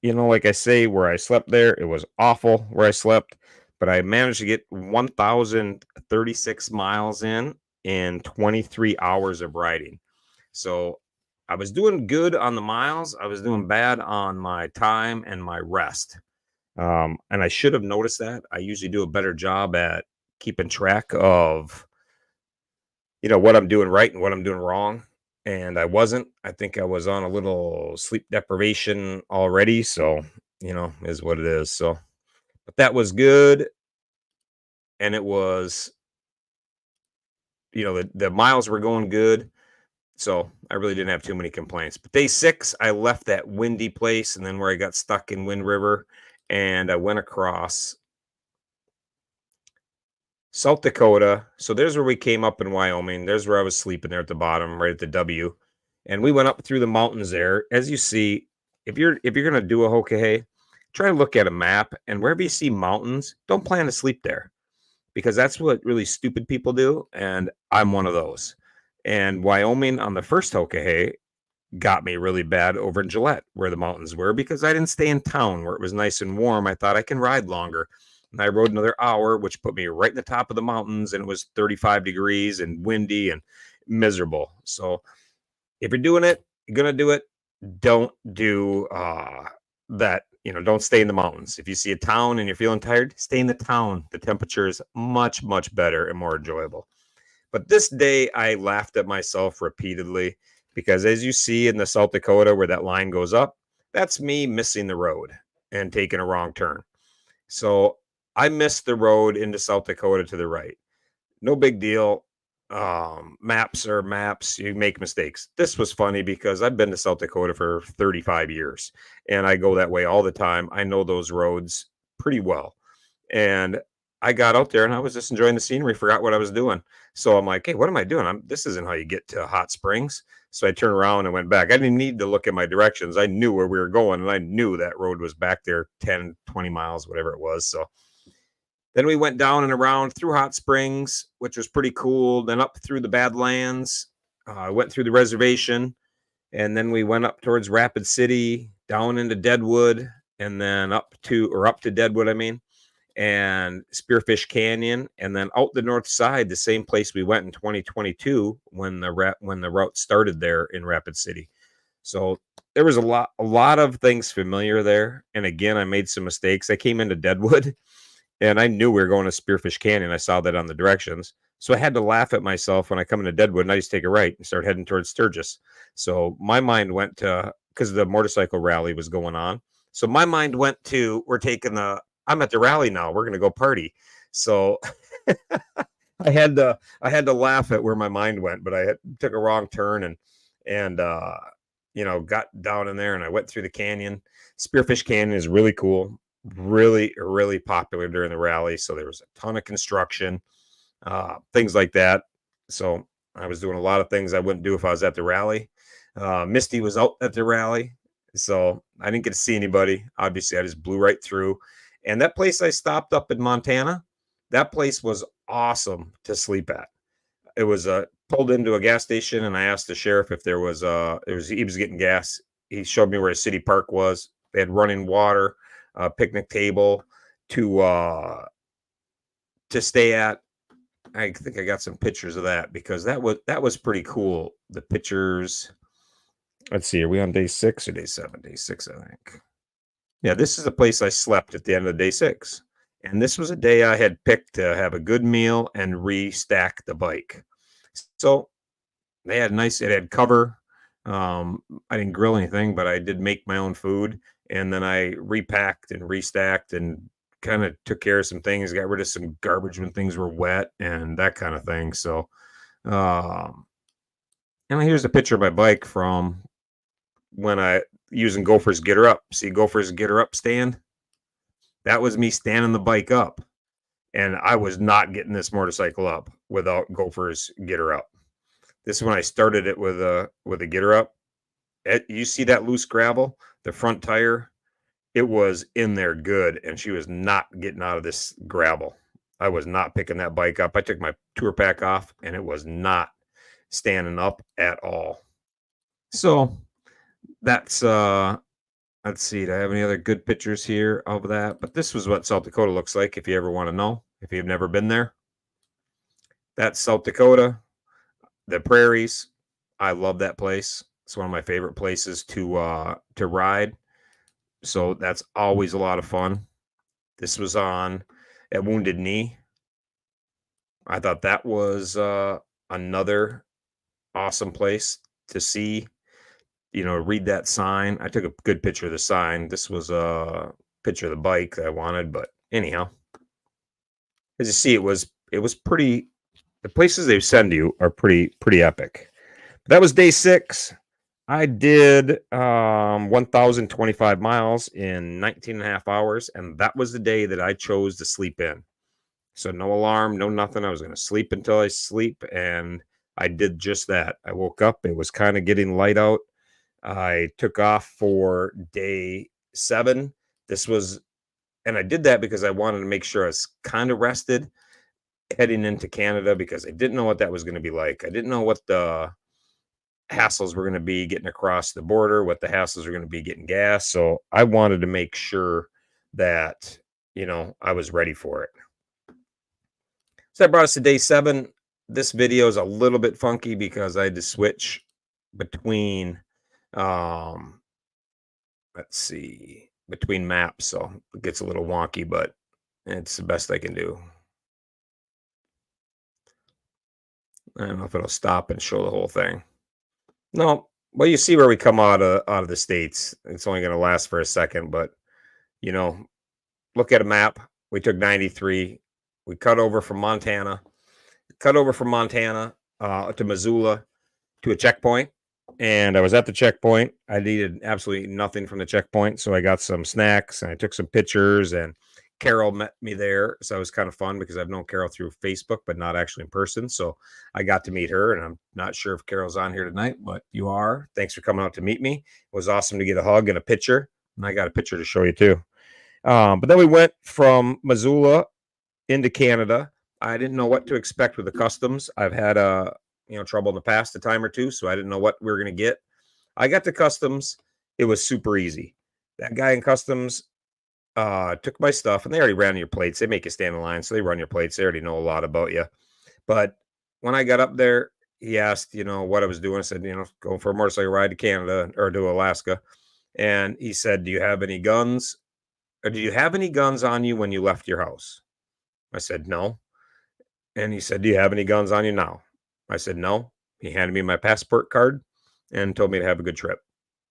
[SPEAKER 1] Like I say, where I slept there, it was awful where I slept, but I managed to get 1,036 miles in 23 hours of riding. So I was doing good on the miles. I was doing bad on my time and my rest. And I should have noticed that. I usually do a better job at keeping track of what I'm doing right and what I'm doing wrong. And I wasn't. I think I was on a little sleep deprivation already. So, is what it is. So, but that was good. And it was, the miles were going good. So I really didn't have too many complaints. But day 6, I left that windy place and then where I got stuck in Wind River and I went across South Dakota. So there's where we came up in Wyoming. There's where I was sleeping there at the bottom, right at the W. And we went up through the mountains there. As you see, if you're gonna do a Hoka Hey, try to look at a map and wherever you see mountains, don't plan to sleep there because that's what really stupid people do. And I'm one of those. And Wyoming on the first Hoka Hey got me really bad over in Gillette where the mountains were because I didn't stay in town where it was nice and warm. I thought I can ride longer. And I rode another hour, which put me right in the top of the mountains, and it was 35 degrees and windy and miserable. So if you're doing it, you're gonna do it. Don't do that. Don't stay in the mountains. If you see a town and you're feeling tired, stay in the town. The temperature is much, much better and more enjoyable. But this day, I laughed at myself repeatedly because as you see in the South Dakota where that line goes up, that's me missing the road and taking a wrong turn. So I missed the road into South Dakota to the right. No big deal. Maps are maps. You make mistakes. This was funny because I've been to South Dakota for 35 years and I go that way all the time. I know those roads pretty well. And I got out there and I was just enjoying the scenery, forgot what I was doing. So I'm like, hey, what am I doing? This isn't how you get to Hot Springs. So I turned around and went back. I didn't need to look at my directions. I knew where we were going and I knew that road was back there 10, 20 miles, whatever it was. So then we went down and around through Hot Springs, which was pretty cool. Then up through the Badlands. I went through the reservation and then we went up towards Rapid City, down into Deadwood, and then up to Deadwood, I mean, and Spearfish Canyon, and then out the north side, the same place we went in 2022 when the route started there in Rapid City. So there was a lot of things familiar there. And again, I made some mistakes. I came into Deadwood and I knew we were going to Spearfish Canyon. I saw that on the directions. So I had to laugh at myself when I come into Deadwood and I just take a right and start heading towards Sturgis. So my mind went to, because the motorcycle rally was going on. So my mind went to, I'm at the rally now. We're going to go party. So I had to laugh at where my mind went, but took a wrong turn and got down in there and I went through the canyon. Spearfish Canyon is really cool, really, really popular during the rally. So there was a ton of construction, things like that. So I was doing a lot of things I wouldn't do if I was at the rally. Misty was out at the rally. So I didn't get to see anybody. Obviously, I just blew right through. And that place I stopped up in Montana, that place was awesome to sleep at. It was pulled into a gas station, and I asked the sheriff if there was he was getting gas. He showed me where a city park was. They had running water, a picnic table to stay at. I think I got some pictures of that because that was pretty cool. The pictures. Let's see, are we on day 6 or day 7? Day 6, I think. Yeah, this is a place I slept at the end of day 6. And this was a day I had picked to have a good meal and restack the bike. So they had it had cover. I didn't grill anything, but I did make my own food. And then I repacked and restacked and kind of took care of some things, got rid of some garbage when things were wet and that kind of thing. So, um, and here's a picture of my bike from when I using Gopher's Get Her Up. See Gopher's Get Her Up stand? That was me standing the bike up. And I was not getting this motorcycle up without Gopher's Get Her Up. This is when I started it with a Get Her Up. You see that loose gravel, the front tire, it was in there good, and she was not getting out of this gravel. I was not picking that bike up. I took my tour pack off, and it was not standing up at all. So that's let's see, do I have any other good pictures here of that? But this was what South Dakota looks like if you ever want to know, if you've never been there. That's South Dakota, the prairies. I love that place. It's one of my favorite places to ride. So that's always a lot of fun. This was on at Wounded Knee. I thought that was another awesome place to see. Read that sign. I took a good picture of the sign. This was a picture of the bike I wanted, but anyhow, as you see, it was pretty. The places they send you are pretty epic. That was day 6. I did 1,025 miles in 19 and a half hours, and that was the day that I chose to sleep in. So no alarm, no nothing. I was going to sleep until I sleep, and I did just that. I woke up. It was kind of getting light out. I took off for day 7. And I did that because I wanted to make sure I was kind of rested heading into Canada because I didn't know what that was going to be like. I didn't know what the hassles were going to be getting across the border, what the hassles are going to be getting gas. So I wanted to make sure that, I was ready for it. So that brought us to day 7. This video is a little bit funky because I had to switch between, let's see, between maps. So it gets a little wonky, but it's the best I can do. I don't know if it'll stop and show the whole thing. No, well, you see where we come out of the States. It's only going to last for a second, but look at a map. We took 93. We cut over from Montana to Missoula to a checkpoint. And I was at the checkpoint. I needed absolutely nothing from the checkpoint. So I got some snacks and I took some pictures, and Carol met me there. So it was kind of fun because I've known Carol through Facebook, but not actually in person. So I got to meet her, and I'm not sure if Carol's on here tonight, but you are. Thanks for coming out to meet me. It was awesome to get a hug and a picture. And I got a picture to show you too. But then we went from Missoula into Canada. I didn't know what to expect with the customs. I've had trouble in the past a time or two, so I didn't know what we were going to get. I got to customs. It was super easy. That guy in customs took my stuff, and they already ran your plates. They make you stand in line, so they run your plates. They already know a lot about you. But when I got up there, he asked, what I was doing. I said, going for a motorcycle ride to Canada or to Alaska. And he said, do you have any guns? Or did you have any guns on you when you left your house? I said, no. And he said, do you have any guns on you now? I said, no. He handed me my passport card and told me to have a good trip.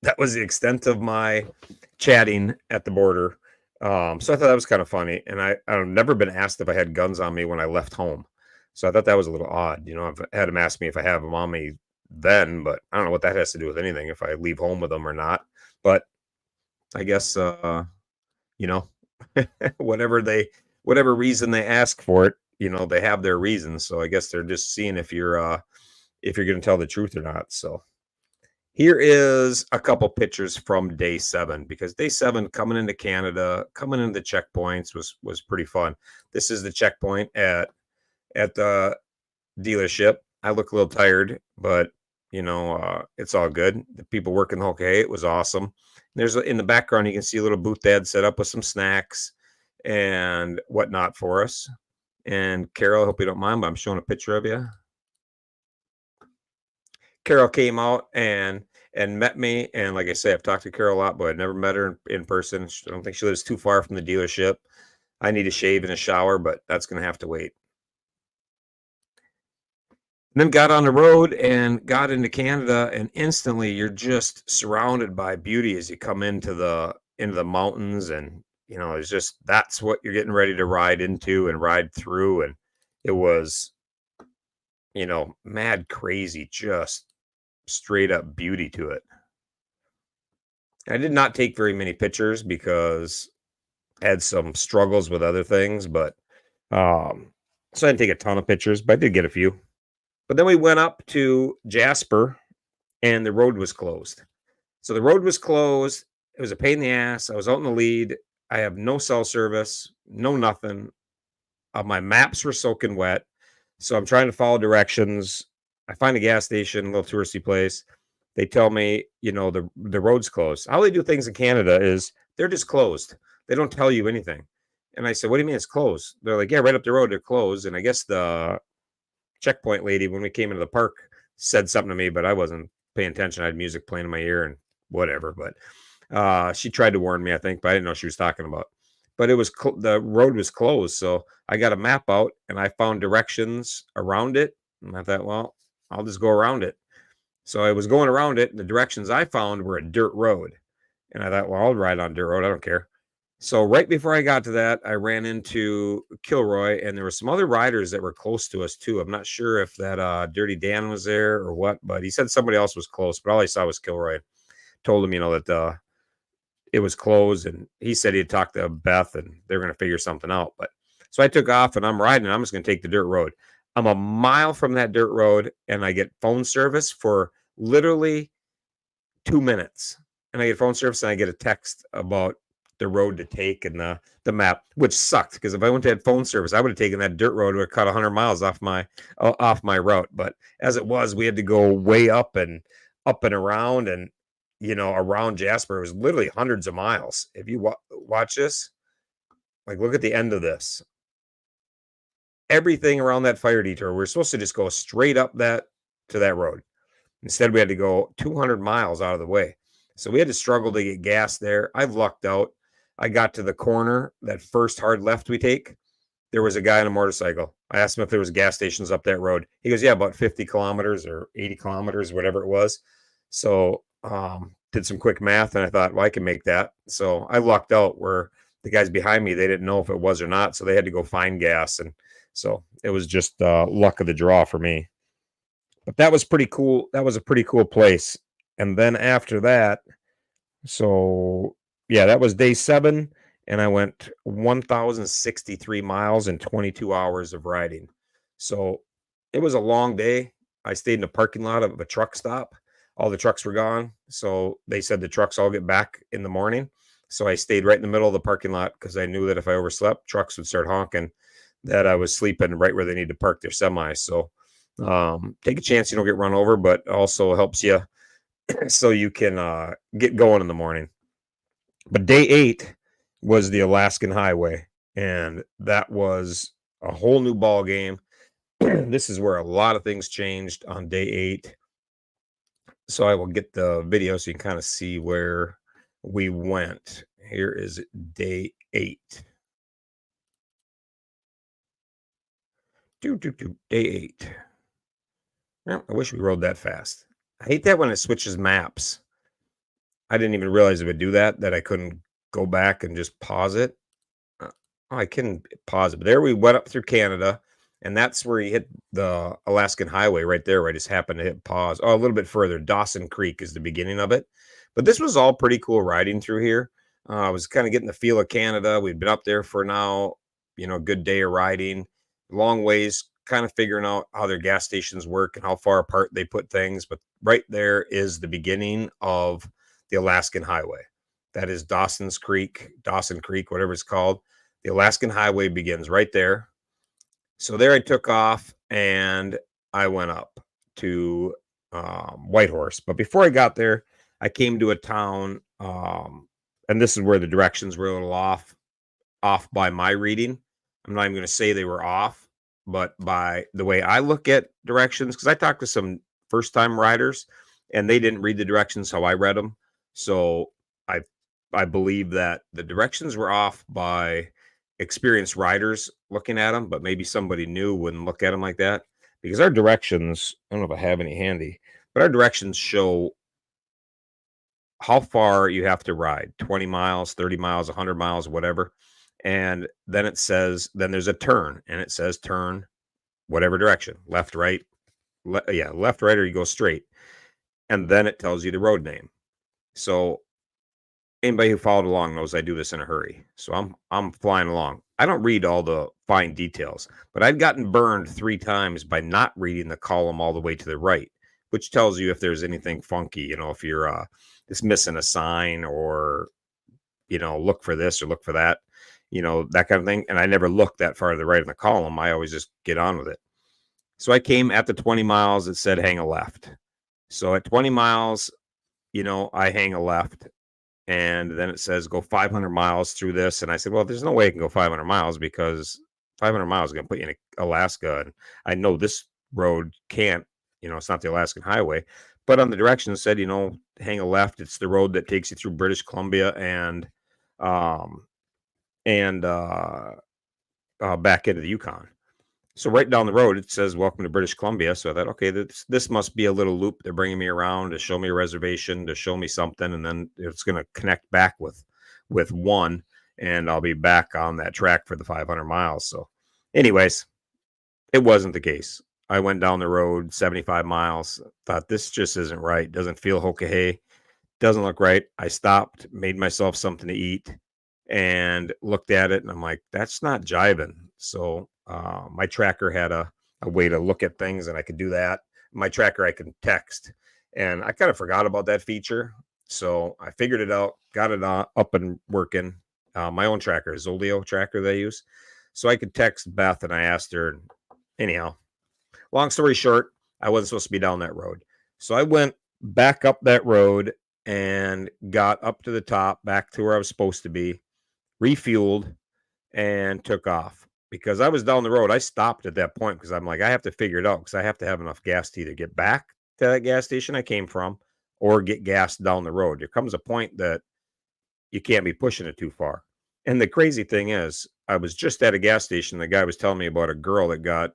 [SPEAKER 1] That was the extent of my chatting at the border. So I thought that was kind of funny. And I've never been asked if I had guns on me when I left home. So I thought that was a little odd. I've had him ask me if I have them on me then, but I don't know what that has to do with anything, if I leave home with them or not. But I guess, whatever reason they ask for it, they have their reasons. So I guess they're just seeing if you're going to tell the truth or not. So Here is a couple pictures from day 7, because day 7 coming into Canada, coming into the checkpoints was pretty fun. This is the checkpoint at the dealership. I look a little tired, but it's all good. The people working the Hoka Hey, it was awesome. There's in the background, you can see a little booth dad set up with some snacks and whatnot for us. And Carol, I hope you don't mind, but I'm showing a picture of you. Carol came out and met me, and like I say, I've talked to Carol a lot, but I've never met her in person. I don't think she lives too far from the dealership. I need a shave and a shower, but that's going to have to wait. And then got on the road and got into Canada, and instantly you're just surrounded by beauty as you come into the mountains, and it's just that's what you're getting ready to ride into and ride through, and it was mad crazy, just straight up beauty to it. I did not take very many pictures because I had some struggles with other things, but so I didn't take a ton of pictures, but I did get a few. But then we went up to Jasper and the road was closed. So the road was closed. It was a pain in the ass. I was out in the lead. I have no cell service, no nothing. My maps were soaking wet. So I'm trying to follow directions. I find a gas station, a little touristy place. They tell me, the road's closed. How they do things in Canada is they're just closed. They don't tell you anything. And I said, "What do you mean it's closed?" They're like, "Yeah, right up the road, they're closed." And I guess the checkpoint lady, when we came into the park, said something to me, but I wasn't paying attention. I had music playing in my ear and whatever. But she tried to warn me, I think, but I didn't know what she was talking about. But it was the road was closed, so I got a map out and I found directions around it. And I thought, well, I'll just go around it. So I was going around it, and the directions I found were a dirt road. And I thought, well, I'll ride on dirt road. I don't care. So right before I got to that, I ran into Kilroy, and there were some other riders that were close to us too. I'm not sure if that Dirty Dan was there or what, but he said somebody else was close. But all I saw was Kilroy. Told him, that it was closed, and he said he'd talked to Beth, and they're going to figure something out. But so I took off, and I'm riding. And I'm just going to take the dirt road. I'm a mile from that dirt road, and I get phone service for literally 2 minutes. And I get phone service, and I get a text about the road to take and the map, which sucked because if I went to had phone service, I would have taken that dirt road, would have cut 100 miles off my route. But as it was, we had to go way up and around, and around Jasper. It was literally hundreds of miles. If you watch this, like look at the end of this, everything around that fire detour, we're supposed to just go straight up that to that road. Instead, we had to go 200 miles out of the way. So we had to struggle to get gas there. I've lucked out. I got to the corner, that first hard left we take. There was a guy on a motorcycle. I asked him if there was gas stations up that road. He goes, "Yeah, about 50 kilometers or 80 kilometers, whatever it was." So did some quick math, and I thought, well, I can make that. So I lucked out where the guys behind me, they didn't know if it was or not. So they had to go find gas. And so it was just luck of the draw for me. But that was pretty cool. That was a pretty cool place. And then after that, so yeah, that was day 7, and I went 1,063 miles in 22 hours of riding. So it was a long day. I stayed in the parking lot of a truck stop. All the trucks were gone, so they said the trucks all get back in the morning. So I stayed right in the middle of the parking lot because I knew that if I overslept, trucks would start honking that I was sleeping right where they need to park their semis. So take a chance you don't get run over, but also helps you so you can get going in the morning. But day 8 was the Alaskan Highway, and that was a whole new ball game. This is where a lot of things changed on day 8. So I will get the video so you can kind of see where we went. Here is day 8. Day 8. Well, I wish we rode that fast. I hate that when it switches maps. I didn't even realize it would do that I couldn't go back and just pause it. I can pause it. But there we went up through Canada, and that's where you hit the Alaskan Highway right there, where I just happened to hit pause. Oh, a little bit further. Dawson Creek is the beginning of it. But this was all pretty cool riding through here. I was kind of getting the feel of Canada. We'd been up there for now, a good day of riding. Long ways kind of figuring out how their gas stations work and how far apart they put things. But right there is the beginning of the Alaskan Highway. That is Dawson Creek, whatever it's called. The Alaskan Highway begins right there. So there I took off and I went up to Whitehorse. But before I got there, I came to a town, and this is where the directions were a little off by my reading. I'm not even going to say they were off, but by the way I look at directions, because I talked to some first time riders and they didn't read the directions how I read them. So I I believe that the directions were off by experienced riders looking at them, but maybe somebody new wouldn't look at them like that, because our directions, I don't know if I have any handy, but our directions show how far you have to ride, 20 miles, 30 miles, 100 miles, whatever. And then it says, then there's a turn and it says turn whatever direction, left, right. Left, right, or you go straight. And then it tells you the road name. So anybody who followed along knows I do this in a hurry. So I'm flying along. I don't read all the fine details, but I've gotten burned 3 times by not reading the column all the way to the right, which tells you if there's anything funky, if you're just missing a sign, or look for this or look for that, that kind of thing. And I never look that far to the right in the column. I always just get on with it. So I came at the 20 miles. It said hang a left. So at 20 miles, I hang a left. And then it says go 500 miles through this. And I said, well, there's no way I can go 500 miles, because 500 miles is going to put you in Alaska. And I know this road can't, it's not the Alaskan Highway. But on the directions said, hang a left. It's the road that takes you through British Columbia and back into the Yukon. So right down the road, it says, welcome to British Columbia. So I thought, okay, this must be a little loop. They're bringing me around to show me a reservation, to show me something. And then it's going to connect back with one, and I'll be back on that track for the 500 miles. So anyways, it wasn't the case. I went down the road 75 miles, thought this just isn't right. Doesn't feel Hoka Hey. Doesn't look right. I stopped, made myself something to eat, and looked at it, and I'm like, that's not jiving. So my tracker had a way to look at things, and I could do that. My tracker, I can text, and I kind of forgot about that feature. So I figured it out, got it up and working. My own tracker, Zolio tracker they use. So I could text Beth, and I asked her. Anyhow, long story short, I wasn't supposed to be down that road. So I went back up that road and got up to the top, back to where I was supposed to be, refueled, and took off. Because I was down the road, I stopped at that point because I'm like, I have to figure it out, because I have to have enough gas to either get back to that gas station I came from or get gas down the road. There comes a point that you can't be pushing it too far. And the crazy thing is, I was just at a gas station. The guy was telling me about a girl that got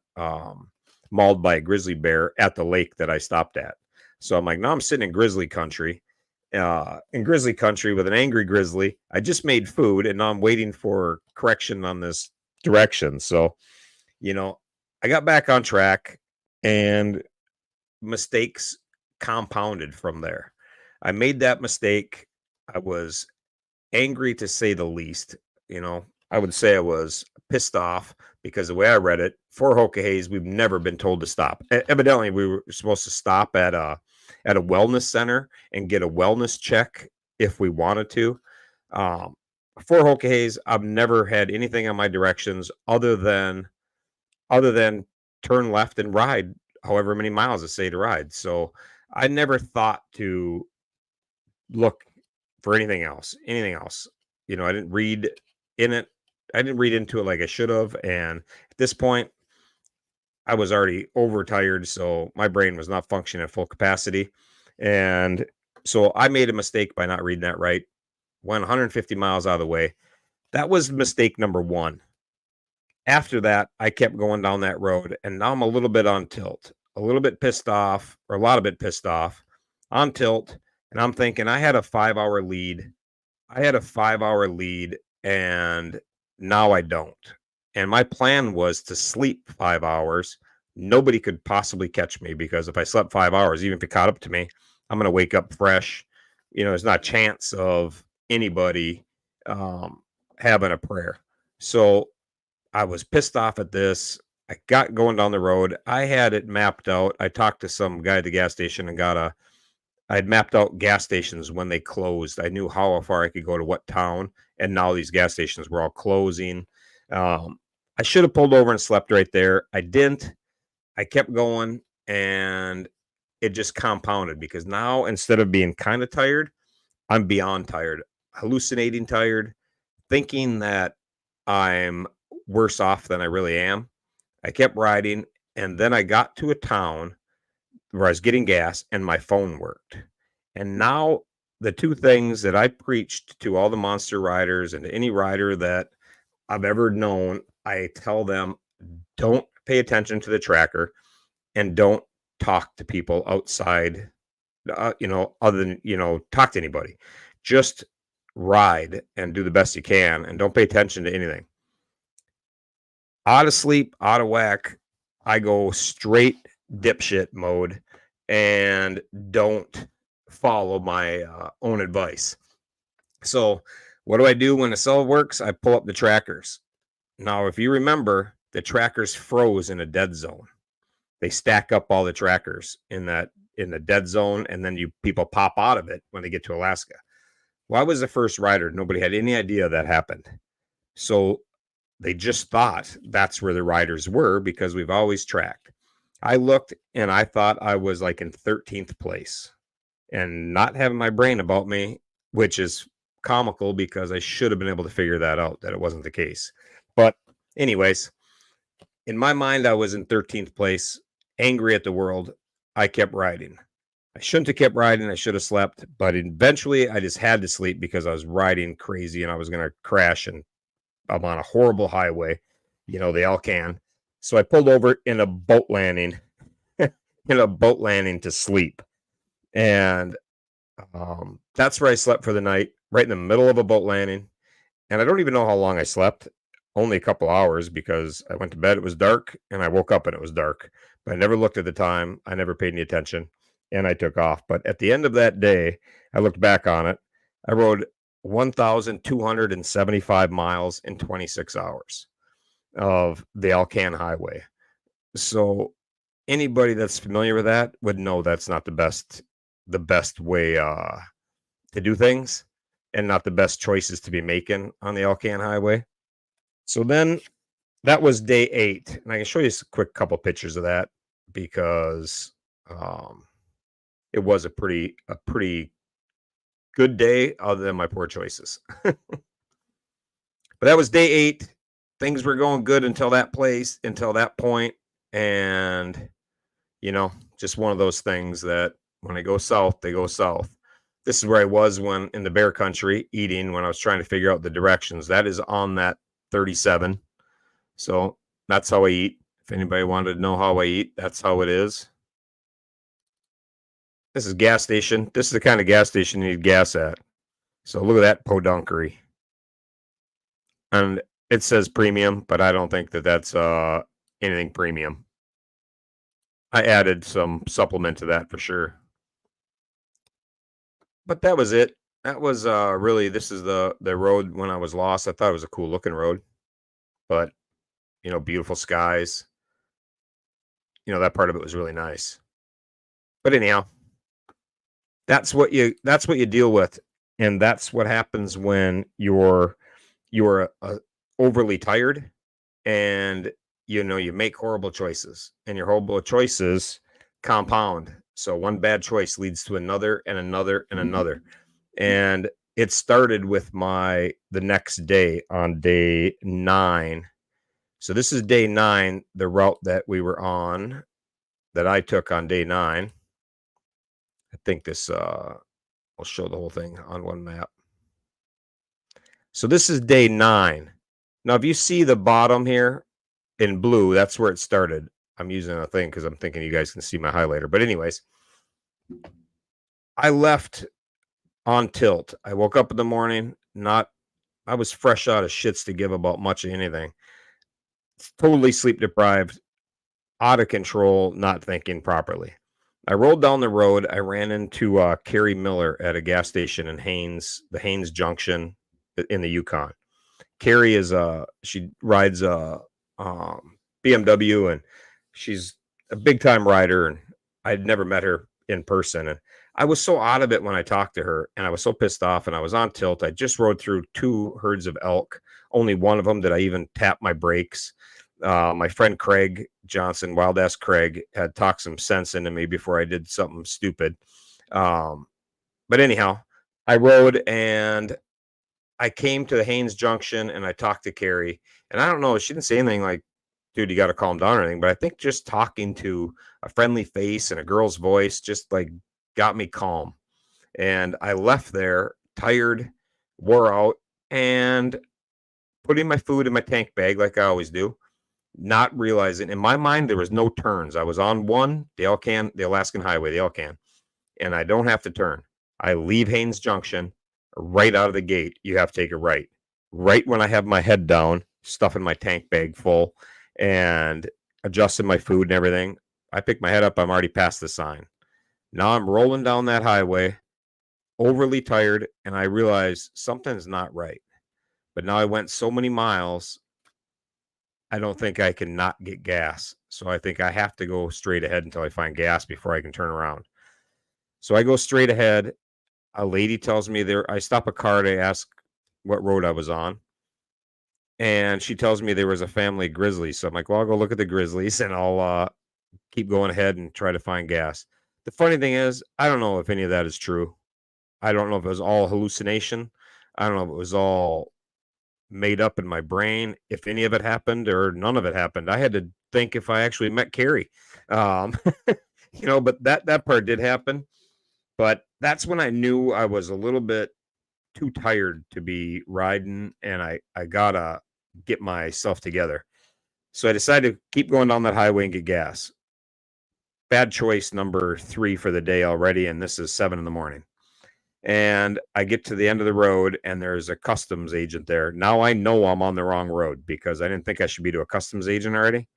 [SPEAKER 1] mauled by a grizzly bear at the lake that I stopped at. So I'm like, now I'm sitting in grizzly country. With an angry grizzly. I just made food, and now I'm waiting for correction on this direction. So, I got back on track, and mistakes compounded from there. I made that mistake. I was angry, to say the least. I would say I was pissed off, because the way I read it, for Hoka Heys, we've never been told to stop. Evidently, we were supposed to stop at a wellness center and get a wellness check if we wanted to. For Hoka Heys, I've never had anything on my directions other than turn left and ride however many miles it say to ride. So I never thought to look for anything else. I didn't read in it. I didn't read into it like I should have. And at this point, I was already overtired, so my brain was not functioning at full capacity. And so I made a mistake by not reading that right. Went 150 miles out of the way. That was mistake number 1. After that, I kept going down that road, and now I'm a little bit on tilt, a little bit pissed off, or a lot of it pissed off, on tilt. And I'm thinking, I had a 5-hour lead. And now I don't. And my plan was to sleep 5 hours. Nobody could possibly catch me, because if I slept 5 hours, even if it caught up to me, I'm going to wake up fresh. There's not a chance of anybody having a prayer. So I was pissed off at this. I got going down the road. I had it mapped out. I talked to some guy at the gas station and I had mapped out gas stations when they closed. I knew how far I could go to what town, and now these gas stations were all closing. Um, I should have pulled over and slept right there. I didn't. I kept going, and it just compounded because now instead of being kind of tired, I'm beyond tired, hallucinating tired, thinking that I'm worse off than I really am. I kept riding, and then I got to a town where I was getting gas and my phone worked. And now the two things that I preached to all the monster riders and to any rider that I've ever known, I tell them, don't pay attention to the tracker and don't talk to people outside, other than, talk to anybody. Just ride and do the best you can and don't pay attention to anything. Out of sleep, out of whack, I go straight dipshit mode and don't follow my own advice. So, what do I do when the cell works? I pull up the trackers. Now, if you remember, the trackers froze in a dead zone. They stack up all the trackers in the dead zone, and then people pop out of it when they get to Alaska. Well, I was the first rider. Nobody had any idea that happened. So they just thought that's where the riders were because we've always tracked. I looked and I thought I was like in 13th place and not having my brain about me, which is comical because I should have been able to figure that out, that it wasn't the case. But anyways, in my mind, I was in 13th place, angry at the world. I kept riding. I shouldn't have kept riding. I should have slept, but eventually I just had to sleep because I was riding crazy and I was going to crash, and I'm on a horrible highway, the Alcan. So I pulled over in a boat landing, to sleep. And that's where I slept for the night, right in the middle of a boat landing. And I don't even know how long I slept, only a couple hours because I went to bed, it was dark, and I woke up and it was dark. But I never looked at the time. I never paid any attention, and I took off. But at the end of that day, I looked back on it. I rode 1,275 miles in 26 hours of the Alcan Highway. So anybody that's familiar with that would know that's not the best way to do things, and not the best choices to be making on the Alcan Highway. So then that was day 8, and I can show you a quick couple pictures of that because it was a pretty good day other than my poor choices. But that was day 8. Things were going good until that point. And, just one of those things that when they go south, they go south. This is where I was when in the bear country eating, when I was trying to figure out the directions. That is on that 37. So that's how I eat. If anybody wanted to know how I eat, that's how it is. This is gas station. This is the kind of gas station you need gas at. So look at that podunkery. And it says premium, but I don't think that that's anything premium. I added some supplement to that for sure. But that was it. That was really, this is the road when I was lost. I thought it was a cool looking road, but beautiful skies. That part of it was really nice. But anyhow, that's what you deal with, and that's what happens when you're overly tired, and you make horrible choices, and your horrible choices compound. So one bad choice leads to another and another and another. And it started with the next day on day 9. So this is day 9, the route that we were on, that I took on day 9. I think this, I'll show the whole thing on one map. So this is day 9. Now, if you see the bottom here in blue, that's where it started. I'm using a thing because I'm thinking you guys can see my highlighter. But anyways, I left on tilt. I woke up in the morning, I was fresh out of shits to give about much of anything. Totally sleep deprived, out of control, not thinking properly. I rolled down the road. I ran into Carrie Miller at a gas station in the Haines Junction in the Yukon. Carrie is she rides a BMW, and she's a big time rider, and I'd never met her in person. And I was so out of it when I talked to her, and I was so pissed off, and I was on tilt. I just rode through 2 herds of elk. Only one of them did I even tap my brakes. My friend Craig Johnson, Wild Ass Craig, had talked some sense into me before I did something stupid. But anyhow, I rode and I came to the Haynes Junction and I talked to Carrie. And I don't know, she didn't say anything like, dude, you got to calm down or anything. But I think just talking to a friendly face and a girl's voice just like got me calm. And I left there tired, wore out, and putting my food in my tank bag like I always do, not realizing in my mind there was no turns. I was on the Alcan, the Alaskan Highway, the Alcan, and I don't have to turn. I leave Haynes Junction right out of the gate. You have to take a right. Right when I have my head down, stuffing my tank bag full and adjusting my food and everything, I pick my head up. I'm already past the sign. Now I'm rolling down that highway, overly tired, and I realize something's not right. But now I went so many miles, I don't think I can not get gas. So I think I have to go straight ahead until I find gas before I can turn around. So I go straight ahead. A lady tells me there, I stop a car to ask what road I was on. And she tells me there was a family of grizzlies. So I'm like, well, I'll go look at the grizzlies and I'll keep going ahead and try to find gas. The funny thing is, I don't know if any of that is true. I don't know if it was all hallucination. I don't know if it was all made up in my brain, if any of it happened or none of it happened. I had to think if I actually met Carrie. But that part did happen. But that's when I knew I was a little bit too tired to be riding, and I gotta get myself together. So I decided to keep going down that highway and get gas. Bad choice number 3 for the day already, and this is 7 in the morning. And I get to the end of the road, and there's a customs agent there. Now I know I'm on the wrong road because I didn't think I should be to a customs agent already.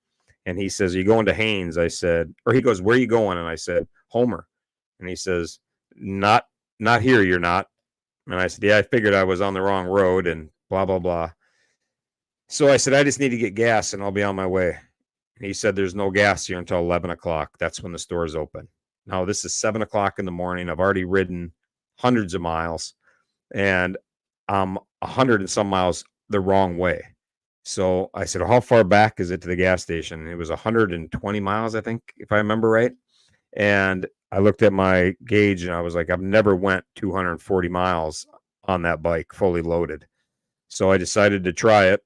[SPEAKER 1] And he says, "Are you going to Haynes?" I said, or he goes, "Where are you going?" And I said, "Homer." And he says, Not here, you're not." And I said, "Yeah, I figured I was on the wrong road," and blah, blah, blah. So I said, "I just need to get gas and I'll be on my way." And he said, "There's no gas here until 11 o'clock. That's when the stores open." Now, this is 7 o'clock in the morning. I've already ridden hundreds of miles, and I'm 100 and some miles the wrong way. So I said, "How far back is it to the gas station?" And it was 120 miles, I think, if I remember right. And I looked at my gauge and I was like, I've never went 240 miles on that bike fully loaded. So I decided to try it.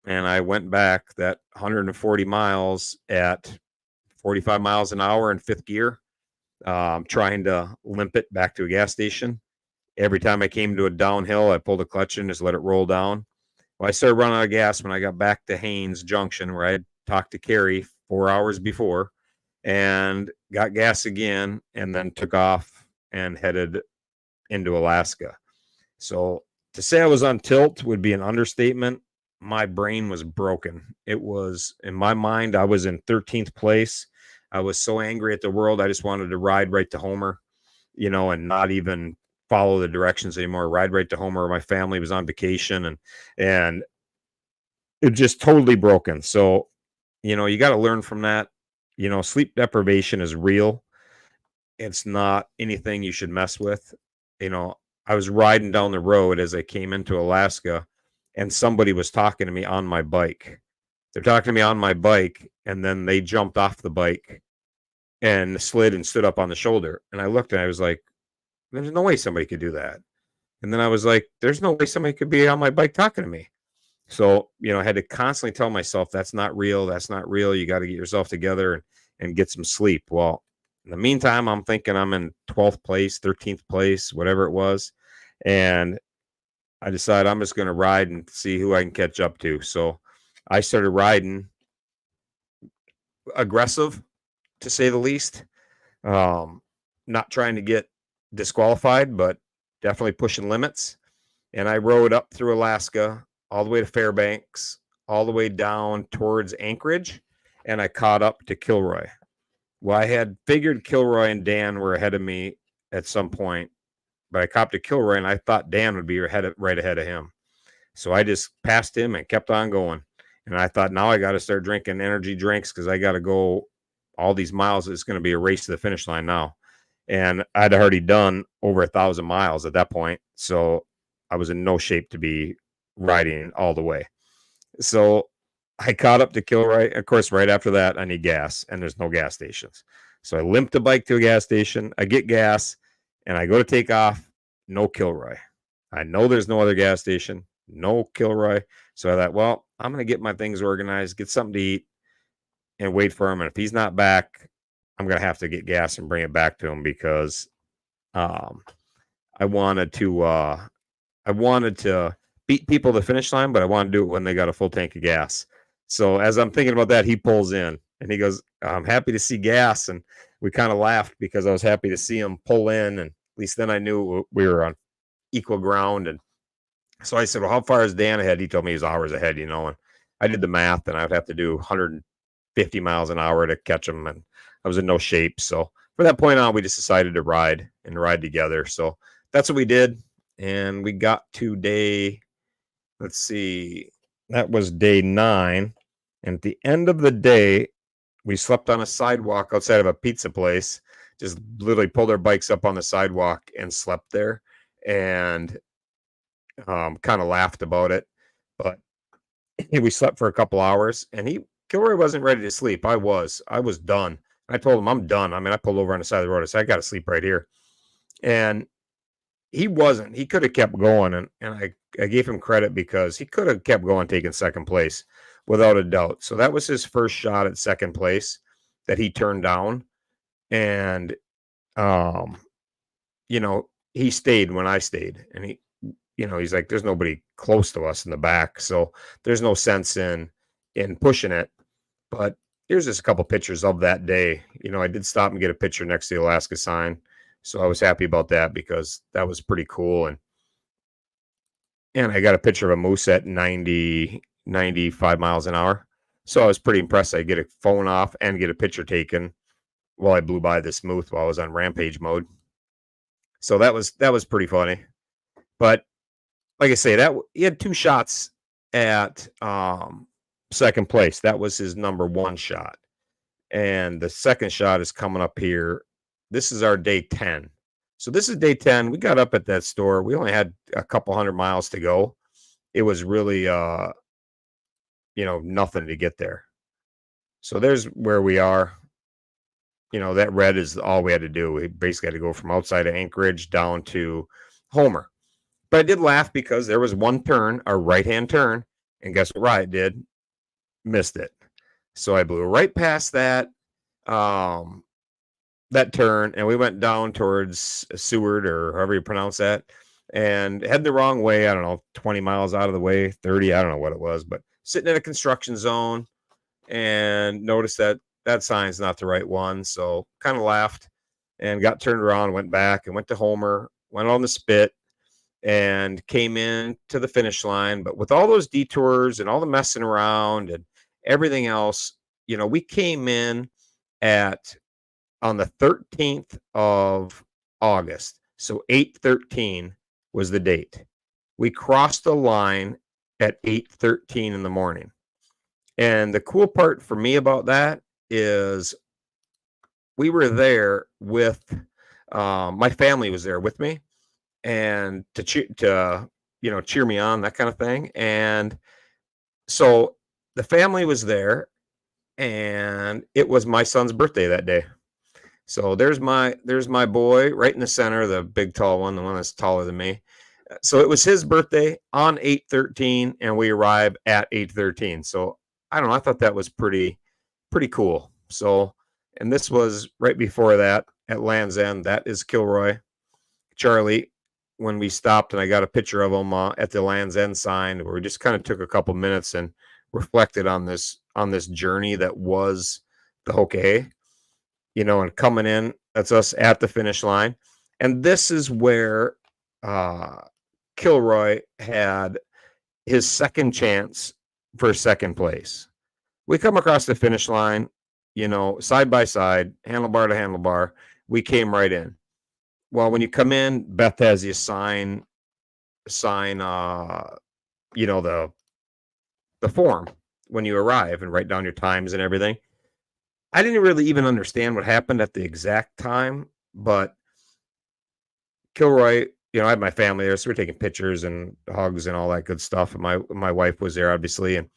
[SPEAKER 1] And I went back that 140 miles at 45 miles an hour in 5th gear, trying to limp it back to a gas station. Every time I came to a downhill, I pulled a clutch and just let it roll down. Well, I started running out of gas when I got back to Haynes Junction, where I had talked to Carrie 4 hours before, and got gas again, and then took off and headed into Alaska. So to say I was on tilt would be an understatement. My brain was broken. It was, in my mind, I was in 13th place. I was so angry at the world. I just wanted to ride right to Homer, and not even follow the directions anymore. Ride right to Homer. My family was on vacation, and it just totally broken. So, you got to learn from that. Sleep deprivation is real. It's not anything you should mess with. I was riding down the road as I came into Alaska, and somebody was talking to me on my bike. They're talking to me on my bike, and then they jumped off the bike and slid and stood up on the shoulder. And I looked and I was like, there's no way somebody could do that. And then I was like, there's no way somebody could be on my bike talking to me. So, I had to constantly tell myself, that's not real. That's not real. You got to get yourself together and get some sleep. Well, in the meantime, I'm thinking I'm in 12th place, 13th place, whatever it was. And I decided I'm just going to ride and see who I can catch up to. So I started riding aggressive, to say the least. Not trying to get disqualified, but definitely pushing limits. And I rode up through Alaska, all the way to Fairbanks, all the way down towards Anchorage, and I caught up to Kilroy. Well, I had figured Kilroy and Dan were ahead of me at some point, but I caught to Kilroy, and I thought Dan would be right ahead of him. So I just passed him and kept on going. And I thought, now I got to start drinking energy drinks because I got to go all these miles. It's going to be a race to the finish line now. And I'd already done over 1,000 miles at that point. So I was in no shape to be riding all the way. So I caught up to Kilroy. Of course, right after that, I need gas, and there's no gas stations. So I limp the bike to a gas station. I get gas, and I go to take off. No Kilroy. I know there's no other gas station. No Kilroy. So I thought, well, I'm going to get my things organized, get something to eat, and wait for him. And if he's not back, I'm going to have to get gas and bring it back to him because I wanted to beat people to the finish line, but I wanted to do it when they got a full tank of gas. So as I'm thinking about that, he pulls in and he goes, I'm happy to see gas. And we kind of laughed because I was happy to see him pull in. And at least then I knew we were on equal ground. And so I said, well, how far is Dan ahead? He told me he was hours ahead, and I did the math, and I would have to do 150 miles an hour to catch him. And I was in no shape. So from that point on, we just decided to ride together. So that's what we did. And we got to let's see, that was day 9. And at the end of the day, we slept on a sidewalk outside of a pizza place, just literally pulled our bikes up on the sidewalk and slept there, and kind of laughed about it. But we slept for a couple hours, and Kilroy wasn't ready to sleep. I was done. I told him I'm done. I mean, I pulled over on the side of the road. I said, I got to sleep right here. And he wasn't. He could have kept going, and I gave him credit because he could have kept going, taking second place without a doubt. So that was his first shot at second place that he turned down. And he stayed when I stayed. And he's like, there's nobody close to us in the back, so there's no sense in pushing it. But here's just a couple pictures of that day. I did stop and get a picture next to the Alaska sign. So I was happy about that because that was pretty cool. And I got a picture of a moose at 95 miles an hour. So I was pretty impressed. I get a phone off and get a picture taken while I blew by this moose while I was on rampage mode. So that was pretty funny. But like I say, that he had 2 shots at second place. That was his number 1 shot. And the second shot is coming up here. This is our day 10. So this is day 10. We got up at that store. We only had a couple hundred miles to go. It was really, nothing to get there. So there's where we are. That red is all we had to do. We basically had to go from outside of Anchorage down to Homer. But I did laugh because there was one turn, a right-hand turn, and guess what Riot did? Missed it. So I blew right past that turn, and we went down towards Seward, or however you pronounce that, and headed the wrong way. I don't know, 20 miles out of the way, 30, I don't know what it was, but sitting in a construction zone and noticed that sign's not the right one. So kind of laughed and got turned around, went back and went to Homer, went on the spit, and came in to the finish line. But with all those detours and all the messing around and everything else, we came in on the 13th of August. So 8/13 was the date. We crossed the line at 8:13 in the morning. And the cool part for me about that is we were there with my family was there with me, and to cheer me on, that kind of thing. And so the family was there, and it was my son's birthday that day. So there's my boy right in the center, the big tall one, the one that's taller than me. So it was his birthday on 8/13, and we arrived at 8/13. So I don't know, I thought that was pretty cool. So, and this was right before that at Land's End. That is Kilroy. Charlie, when we stopped, and I got a picture of him at the Land's End sign, where we just kind of took a couple minutes and reflected on this journey that was the Hoka Hey, and coming in, that's us at the finish line. And this is where Kilroy had his second chance for second place. We come across the finish line, side by side, handlebar to handlebar. We came right in. Well, when you come in, Beth has you sign, the form. when you arrive and write down your times and everything. I didn't really even understand what happened at the exact time, but Kilroy, I had my family there, so we're taking pictures and hugs and all that good stuff. And my wife was there, obviously, and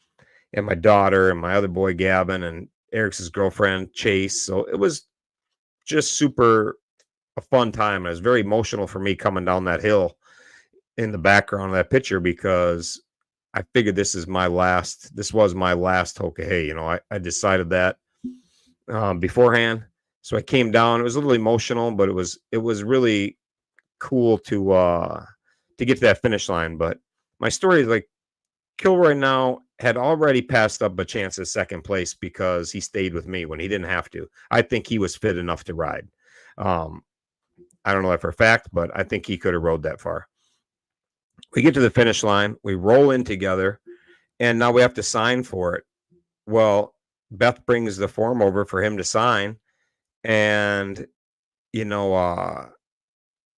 [SPEAKER 1] my daughter and my other boy Gavin and Eric's girlfriend Chase. So it was just super a fun time. It was very emotional for me coming down that hill in the background of that picture because I figured this was my last Hoka Hey. I decided that beforehand. So I came down. It was a little emotional, but it was really cool to get to that finish line. But my story is like Kilroy now had already passed up a chance at second place because he stayed with me when he didn't have to. I think he was fit enough to ride. Um, I don't know that for a fact, but I think he could have rode that far. We get to the finish line, we roll in together, and now we have to sign for it. Well, Beth brings the form over for him to sign, and you know, uh,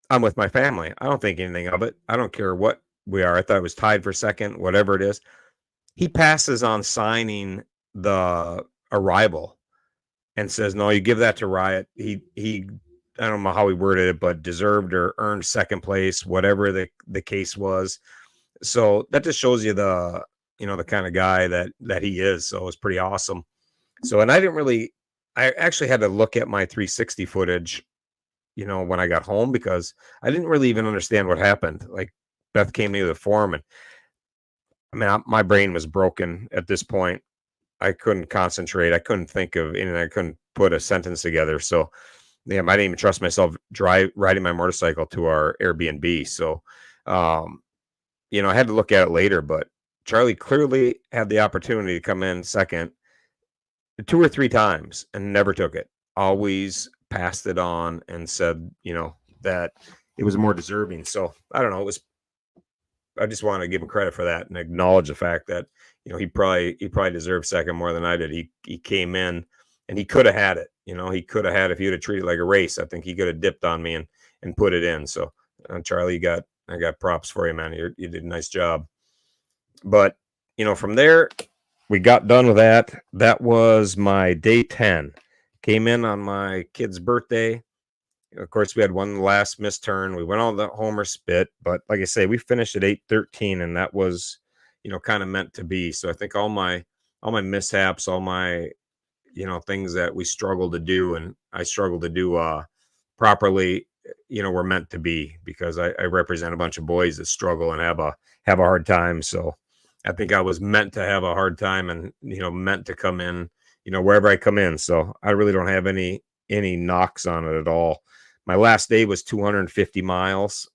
[SPEAKER 1] I'm with my family. I don't think anything of it. I don't care what we are. I thought it was tied for second, whatever it is. He passes on signing the arrival and says, "No, you give that to Riot." He I don't know how he worded it, but deserved or earned second place, whatever the case was. So that just shows you the kind of guy that he is. So it's pretty awesome. So and I actually had to look at my 360 footage, when I got home because I didn't really even understand what happened. Like Beth came to the forum and I mean, my brain was broken at this point. I couldn't concentrate. I couldn't think of anything. I couldn't put a sentence together. So, yeah, I didn't even trust myself riding my motorcycle to our Airbnb. So, um, I had to look at it later, but Charlie clearly had the opportunity to come in second 2 or 3 times and never took it. Always passed it on and said, that it was more deserving. So I don't know. I just want to give him credit for that and acknowledge the fact that he probably deserved second more than I did. He came in and he could have had it. He could have had if he would have treated it like a race. I think he could have dipped on me and put it in. So Charlie, I got props for you, man. You did a nice job. But from there we got done with that. That was my day 10. Came in on my kid's birthday. Of course, we had one last missed turn. We went on the homer spit, but like I say, we finished at 8:13, and that was, kind of meant to be. So I think all my mishaps, all my things that we struggled to do, and I struggled to do properly, were meant to be because I represent a bunch of boys that struggle and have a hard time. So I think I was meant to have a hard time, and meant to come in, wherever I come in. So I really don't have any knocks on it at all. My last day was 250 miles.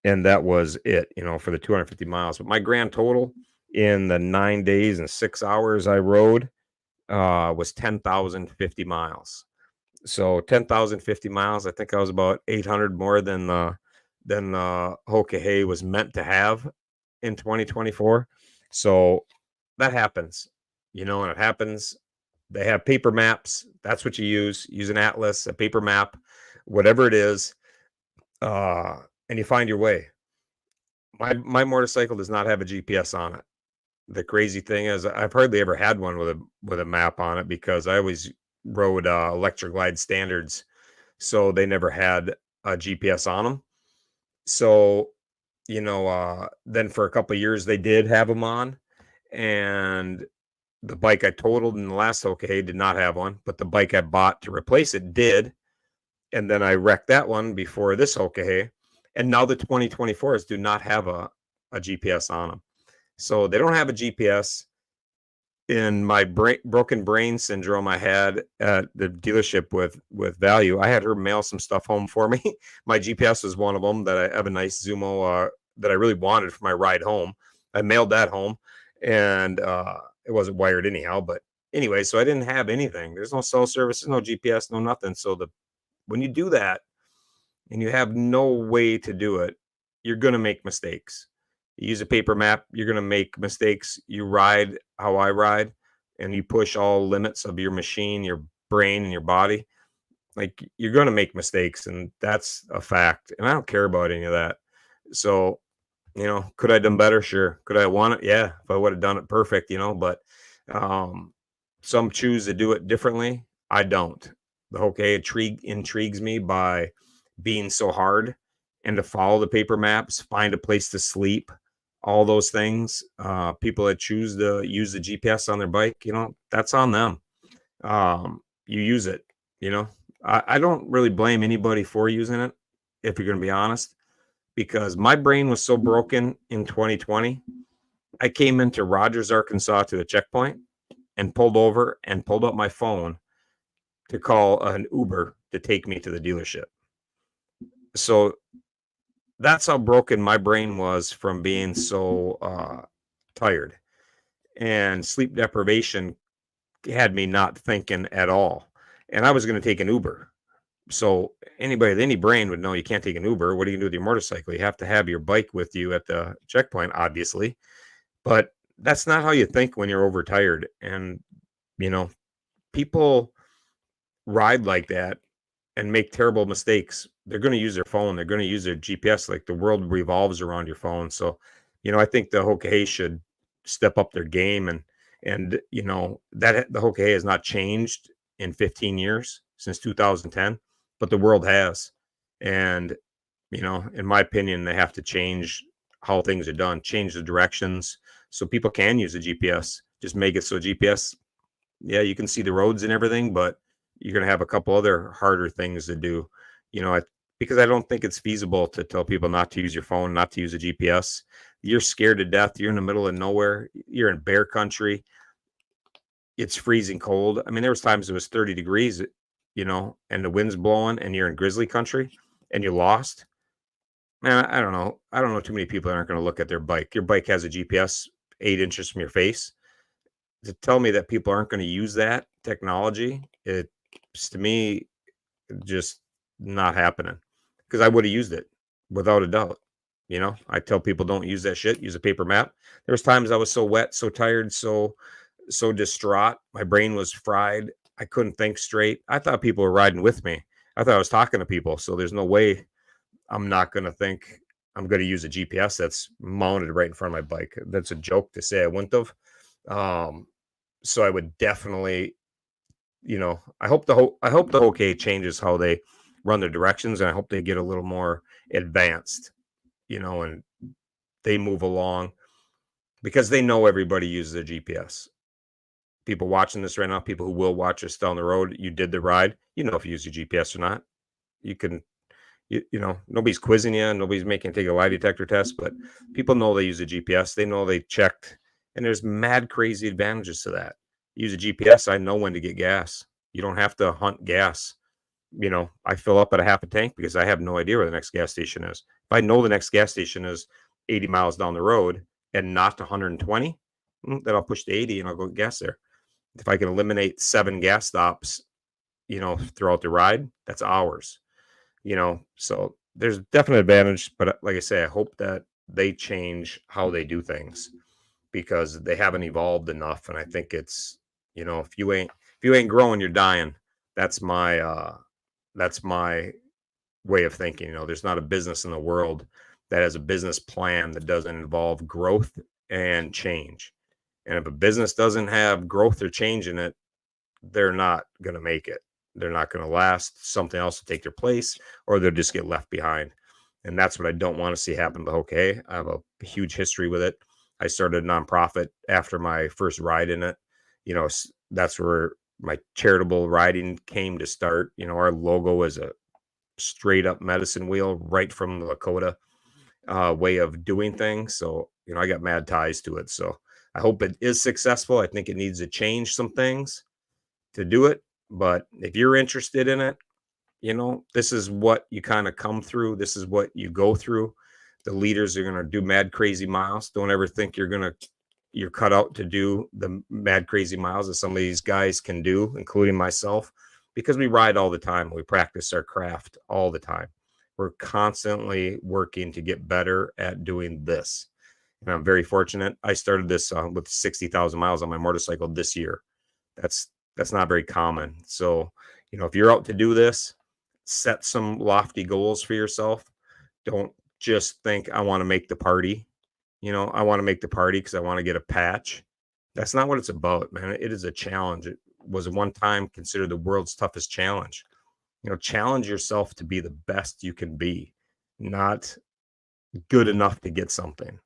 [SPEAKER 1] And that was it, for the 250 miles. But my grand total in the 9 days and 6 hours I rode was 10,050 miles. So 10,050 miles. I think I was about 800 more than Hoka Hey was meant to have in 2024. So that happens, and it happens. They have paper maps. That's what you use. Use an atlas, a paper map, whatever it is, and you find your way. My motorcycle does not have a GPS on it. The crazy thing is, I've hardly ever had one with a map on it because I always rode Electric Glide standards, so they never had a GPS on them. So then for a couple of years they did have them on, and the bike I totaled in the last Hoka Hey did not have one, but the bike I bought to replace it did. And then I wrecked that one before this Hoka Hey. And now the 2024s do not have a GPS on them. So they don't have a GPS. In my broken brain syndrome I had at the dealership with Value, I had her mail some stuff home for me. My GPS was one of them that I have a nice Zumo that I really wanted for my ride home. I mailed that home, and it wasn't wired anyhow. But anyway, so I didn't have anything. There's no cell service, no GPS, no nothing. So when you do that and you have no way to do it, you're going to make mistakes. You use a paper map, you're going to make mistakes. You ride how I ride, and you push all limits of your machine, your brain, and your body. Like, you're going to make mistakes, and that's a fact. And I don't care about any of that. So Could I done better? Sure. Could I have won it? Yeah, if I would have done it perfect, but um, some choose to do it differently. I don't. The Hoka intrigues me by being so hard and to follow the paper maps, find a place to sleep, all those things. People that choose to use the GPS on their bike, that's on them. You use it, you know. I don't really blame anybody for using it, if you're going to be honest, because my brain was so broken in 2020. I came into Rogers, Arkansas to the checkpoint and pulled over and pulled up my phone to call an Uber to take me to the dealership. So that's how broken my brain was from being so tired. And sleep deprivation had me not thinking at all. And I was going to take an Uber. So anybody with any brain would know you can't take an Uber. What are you going to do with your motorcycle? You have to have your bike with you at the checkpoint, obviously. But that's not how you think when you're overtired. And, you know, people ride like that and make terrible mistakes. They're going to use their phone. They're going to use their GPS. Like the world revolves around your phone. So, I think the Hoka Hey should step up their game and that the Hoka Hey has not changed in 15 years since 2010, but the world has. And, in my opinion, they have to change how things are done, change the directions so people can use the GPS. Just make it so GPS, yeah, you can see the roads and everything, but you're going to have a couple other harder things to do. Because I don't think it's feasible to tell people not to use your phone, not to use a GPS. You're scared to death. You're in the middle of nowhere. You're in bear country. It's freezing cold. I mean, there was times it was 30 degrees, and the wind's blowing, and you're in grizzly country, and you lost. Man, I don't know. I don't know too many people that aren't going to look at their bike. Your bike has a GPS 8 inches from your face. To tell me that people aren't going to use that technology, it's to me just not happening, because I would have used it without a doubt. I tell people don't use that shit. Use a paper map. There was times I was so wet, so tired, so distraught. My brain was fried. I couldn't think straight. I thought people were riding with me. I thought I was talking to people. So there's no way I'm not going to think I'm going to use a GPS that's mounted right in front of my bike. That's a joke to say I wouldn't have. So I would definitely, I hope the Hoka changes how they run their directions, and I hope they get a little more advanced, and they move along, because they know everybody uses their GPS. People watching this right now, people who will watch us down the road, you did the ride, if you use your GPS or not. You can, nobody's quizzing you, nobody's making you take a lie detector test, but people know they use a GPS. They know they checked, and there's mad crazy advantages to that. Use a GPS, I know when to get gas. You don't have to hunt gas. I fill up at a half a tank because I have no idea where the next gas station is. If I know the next gas station is 80 miles down the road and not 120, then I'll push to 80 and I'll go get gas there. If I can eliminate 7 gas stops, throughout the ride, that's hours. So there's definite advantage, but like I say, I hope that they change how they do things, because they haven't evolved enough. And I think it's, if you ain't growing, you're dying. That's my way of thinking. There's not a business in the world that has a business plan that doesn't involve growth and change. And if a business doesn't have growth or change in it, they're not going to make it. They're not going to last. Something else will take their place, or they'll just get left behind. And that's what I don't want to see happen to Hoka. I have a huge history with it. I started a nonprofit after my first ride in it. That's where my charitable riding came to start. Our logo is a straight up medicine wheel right from the Lakota way of doing things. So, I got mad ties to it. So I hope it is successful. I think it needs to change some things to do it. But if you're interested in it, this is what you kind of come through. This is what you go through. The leaders are going to do mad crazy miles. Don't ever think you're cut out to do the mad crazy miles that some of these guys can do, including myself, because we ride all the time. We practice our craft all the time. We're constantly working to get better at doing this. And I'm very fortunate. I started this with 60,000 miles on my motorcycle this year. That's not very common. So, if you're out to do this, set some lofty goals for yourself. Don't just think I want to make the party. I want to make the party because I want to get a patch. That's not what it's about, man. It is a challenge. It was at one time considered the world's toughest challenge. Challenge yourself to be the best you can be, not good enough to get something.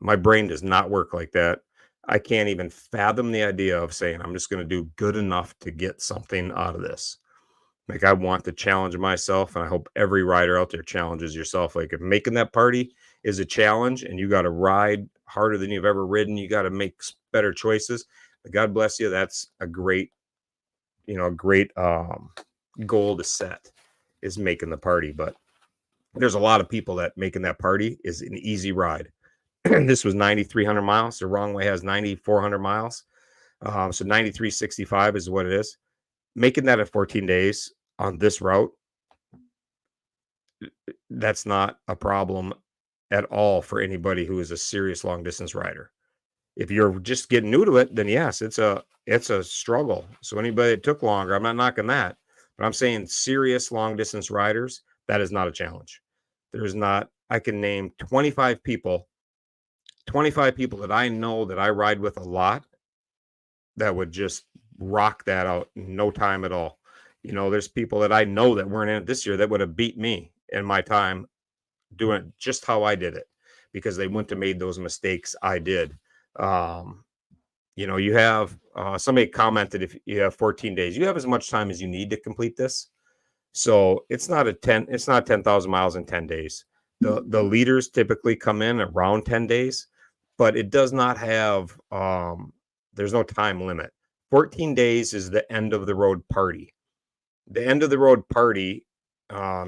[SPEAKER 1] My brain does not work like that. I can't even fathom the idea of saying I'm just going to do good enough to get something out of this. Like, I want to challenge myself, and I hope every rider out there challenges yourself. Like, if making that party is a challenge and you got to ride harder than you've ever ridden, you got to make better choices. God bless you. That's a great, goal to set, is making the party. But there's a lot of people that making that party is an easy ride. This was 9,300 miles. The wrong way has 9,400 miles. So 9,365 is what it is. Making that in 14 days on this route, that's not a problem at all for anybody who is a serious long distance rider. If you're just getting new to it, then yes, it's a struggle. So anybody that took longer, I'm not knocking that, but I'm saying serious long distance riders, that is not a challenge. There's not. I can name 25 people that I know that I ride with a lot that would just rock that out in no time at all. There's people that I know that weren't in it this year that would have beat me in my time doing it just how I did it, because they wouldn't have made those mistakes I did. You have somebody commented, if you have 14 days, you have as much time as you need to complete this. So it's not 10,000 miles in 10 days. The leaders typically come in around 10 days, but it does not have, there's no time limit. 14 days is the end of the road party. The end of the road party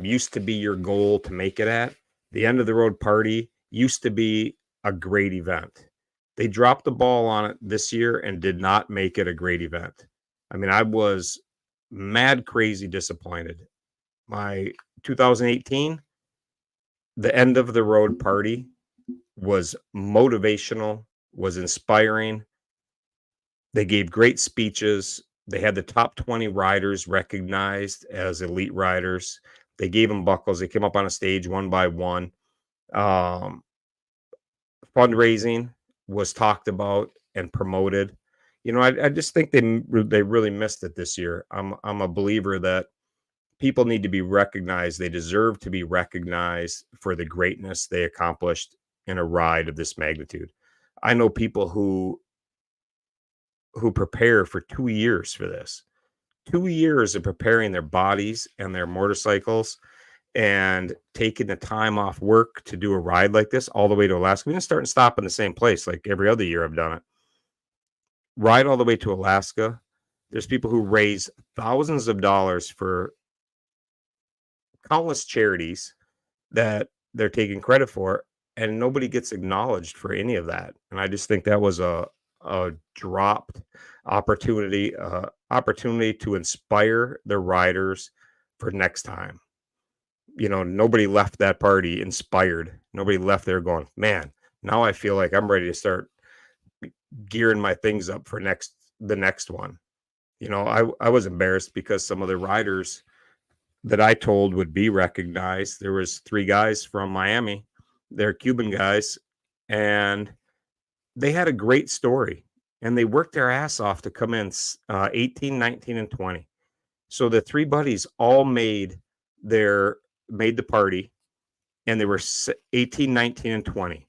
[SPEAKER 1] used to be your goal to make it at. The end of the road party used to be a great event. They dropped the ball on it this year and did not make it a great event. I mean, I was mad crazy disappointed. My 2018, the end of the road party was motivational, was inspiring. They gave great speeches. They had the top 20 riders recognized as elite riders. They gave them buckles. They came up on a stage one by one. Fundraising was talked about and promoted. I just think they really missed it this year. I'm a believer that people need to be recognized. They deserve to be recognized for the greatness they accomplished in a ride of this magnitude. I know people who prepare for 2 years for this. 2 years of preparing their bodies and their motorcycles and taking the time off work to do a ride like this all the way to Alaska. We didn't start and stop in the same place like every other year I've done it. Ride all the way to Alaska. There's people who raise thousands of dollars for countless charities that they're taking credit for, and nobody gets acknowledged for any of that. And I just think that was a dropped opportunity to inspire the riders for next time. Nobody left that party inspired. Nobody left there going, man, now I feel like I'm ready to start gearing my things up for the next one. I was embarrassed because some of the riders that I told would be recognized, there was 3 guys from Miami. They're Cuban guys, and they had a great story, and they worked their ass off to come in 18, 19, and 20. So the 3 buddies all made the party, and they were 18, 19, and 20.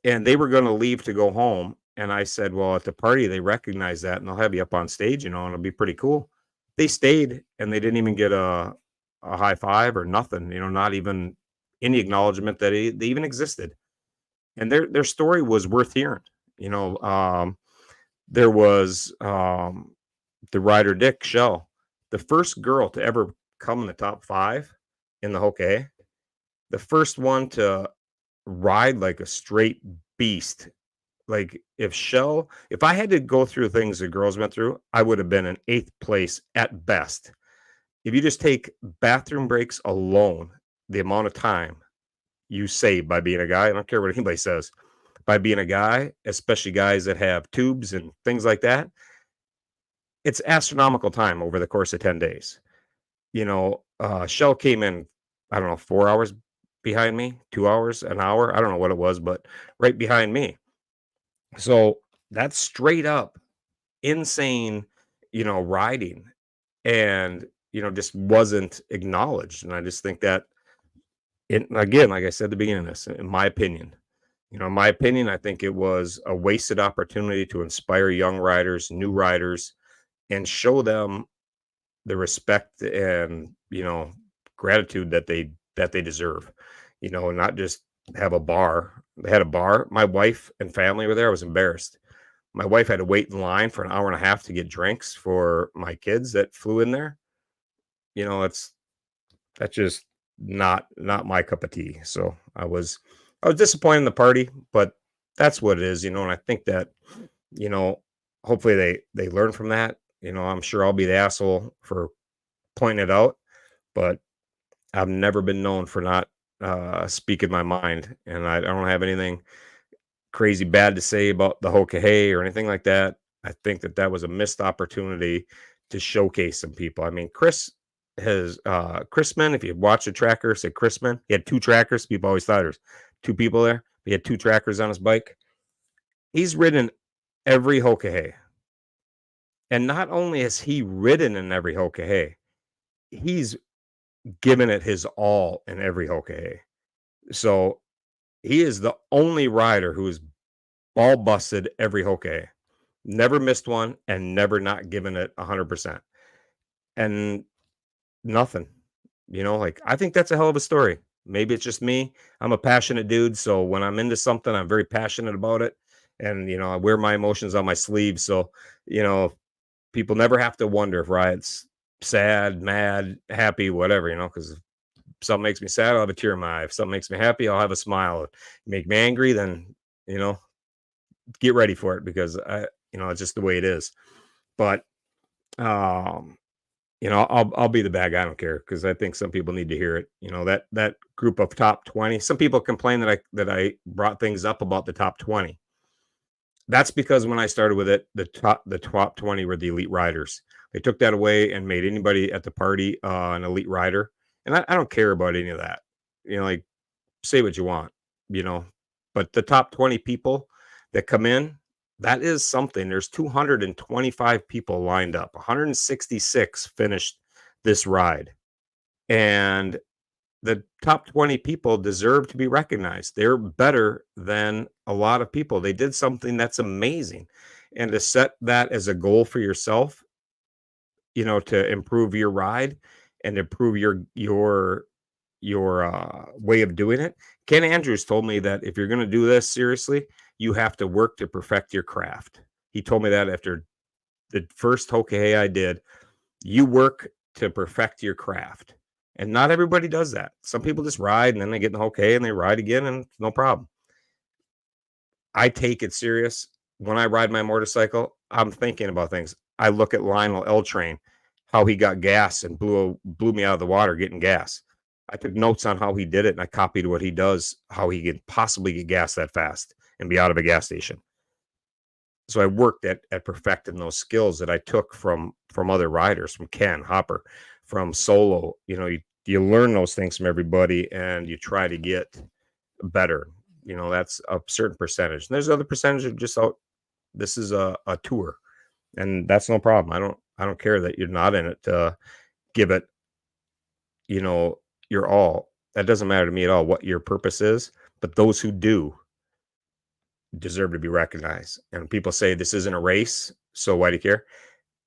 [SPEAKER 1] And they were going to leave to go home. And I said, well, at the party, they recognize that, and they'll have you up on stage, and it'll be pretty cool. They stayed, and they didn't even get a high five or nothing, not even any acknowledgement that they even existed. And their story was worth hearing. There was the rider Dick Shell, the first girl to ever come in the top 5 in the Hoka Hey, the first one to ride like a straight beast. Like, if I had to go through things the girls went through, I would have been in 8th place at best. If you just take bathroom breaks alone, the amount of time you save by being a guy, I don't care what anybody says, by being a guy, especially guys that have tubes and things like that, it's astronomical time over the course of 10 days. Shell came in, I don't know, 4 hours behind me, 2 hours, an hour, I don't know what it was, but right behind me. So that's straight up insane, riding, and, just wasn't acknowledged. And I just think that, again, like I said at the beginning of this, in my opinion, I think it was a wasted opportunity to inspire young riders, new riders, and show them the respect and, gratitude that they deserve. Not just have a bar. They had a bar. My wife and family were there. I was embarrassed. My wife had to wait in line for an hour and a half to get drinks for my kids that flew in there. It's that's just not my cup of tea. So I was disappointed in the party, but that's what it is, and I think that, you know, hopefully they learn from that. I'm sure I'll be the asshole for pointing it out, but I've never been known for not speaking my mind, and I don't have anything crazy bad to say about the Hoka Hey or anything like that. I think that was a missed opportunity to showcase some people. I mean, Chrisman, if you watch the tracker, say Chrisman, he had two trackers. People always thought there's two people there. He had two trackers on his bike. He's ridden every Hoka Hey. And not only has he ridden in every Hoka Hey, he's given it his all in every Hoka Hey. So he is the only rider who is ball busted every Hoka Hey. Never missed one and never not given it 100%. And nothing, like, I think that's a hell of a story. Maybe it's just me. I'm a passionate dude. So when I'm into something, I'm very passionate about it. And, I wear my emotions on my sleeve. So, you know, people never have to wonder if Riot's sad, mad, happy, whatever, because if something makes me sad, I'll have a tear in my eye. If something makes me happy, I'll have a smile. If you make me angry, then, you know, get ready for it, because it's just the way it is. But um I'll be the bad guy. I don't care, because I think some people need to hear it. That group of top 20. Some people complain that I brought things up about the top 20. That's because when I started with it, the top 20 were the elite riders. They took that away and made anybody at the party an elite rider, and I don't care about any of that. Like, say what you want, you know, but the top 20 people that come in, that is something. There's 225 people lined up. 166 finished this ride. And the top 20 people deserve to be recognized. They're better than a lot of people. They did something that's amazing. And to set that as a goal for yourself, to improve your ride and improve your way of doing it. Ken Andrews told me that if you're going to do this seriously, you have to work to perfect your craft. He told me that after the first Hoka Hey I did. You work to perfect your craft. And not everybody does that. Some people just ride and then they get in the Hoka Hey and they ride again and it's no problem. I take it serious. When I ride my motorcycle, I'm thinking about things. I look at Lionel L. Train, how he got gas and blew me out of the water getting gas. I took notes on how he did it, and I copied what he does, how he could possibly get gas that fast and be out of a gas station. So I worked at perfecting those skills that I took from other riders, from Ken Hopper, from Solo. You learn those things from everybody, and you try to get better. That's a certain percentage. And there's other percentage of just out. This is a tour, and that's no problem. I don't care that you're not in it to give it, your all. That doesn't matter to me at all what your purpose is. But those who do deserve to be recognized. And people say this isn't a race, so why do you care?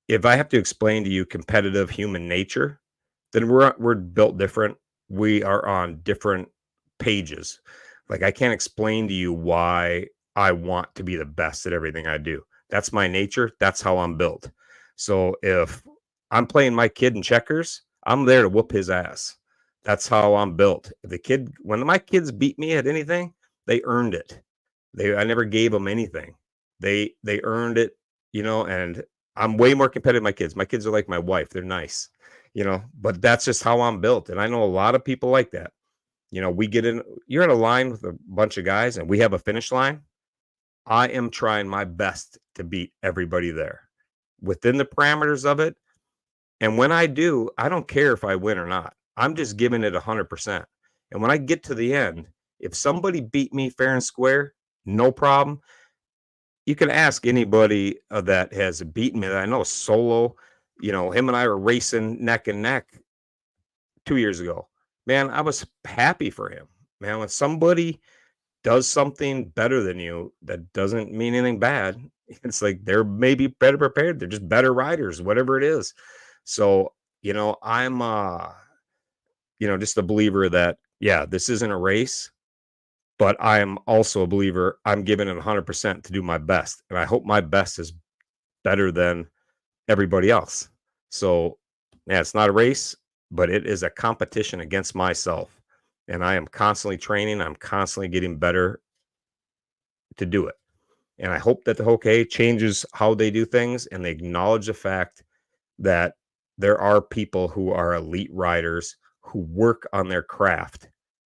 [SPEAKER 1] If I have to explain to you competitive human nature, then we're built different. We are on different pages. Like, I can't explain to you why I want to be the best at everything I do. That's my nature. That's how I'm built. So if I'm playing my kid in checkers, I'm there to whoop his ass. That's how I'm built. When my kids beat me at anything, they earned it. I never gave them anything. They earned it, and I'm way more competitive than my kids. My kids are like my wife. They're nice, but that's just how I'm built. And I know a lot of people like that. We get in, you're in a line with a bunch of guys and we have a finish line. I am trying my best to beat everybody there within the parameters of it. And when I do, I don't care if I win or not. I'm just giving it 100%. And when I get to the end, if somebody beat me fair and square, no problem. You can ask anybody that has beaten me that I know solo. Him and I were racing neck and neck 2 years ago. Man, I was happy for him. Man, when somebody does something better than you, that doesn't mean anything bad. It's like they're maybe better prepared. They're just better riders, whatever it is. So, I'm just a believer that, yeah, this isn't a race, but I am also a believer I'm giving it 100% to do my best. And I hope my best is better than everybody else. So, yeah, it's not a race, but it is a competition against myself. And I am constantly training. I'm constantly getting better to do it. And I hope that the Hoka Hey changes how they do things and they acknowledge the fact that there are people who are elite riders who work on their craft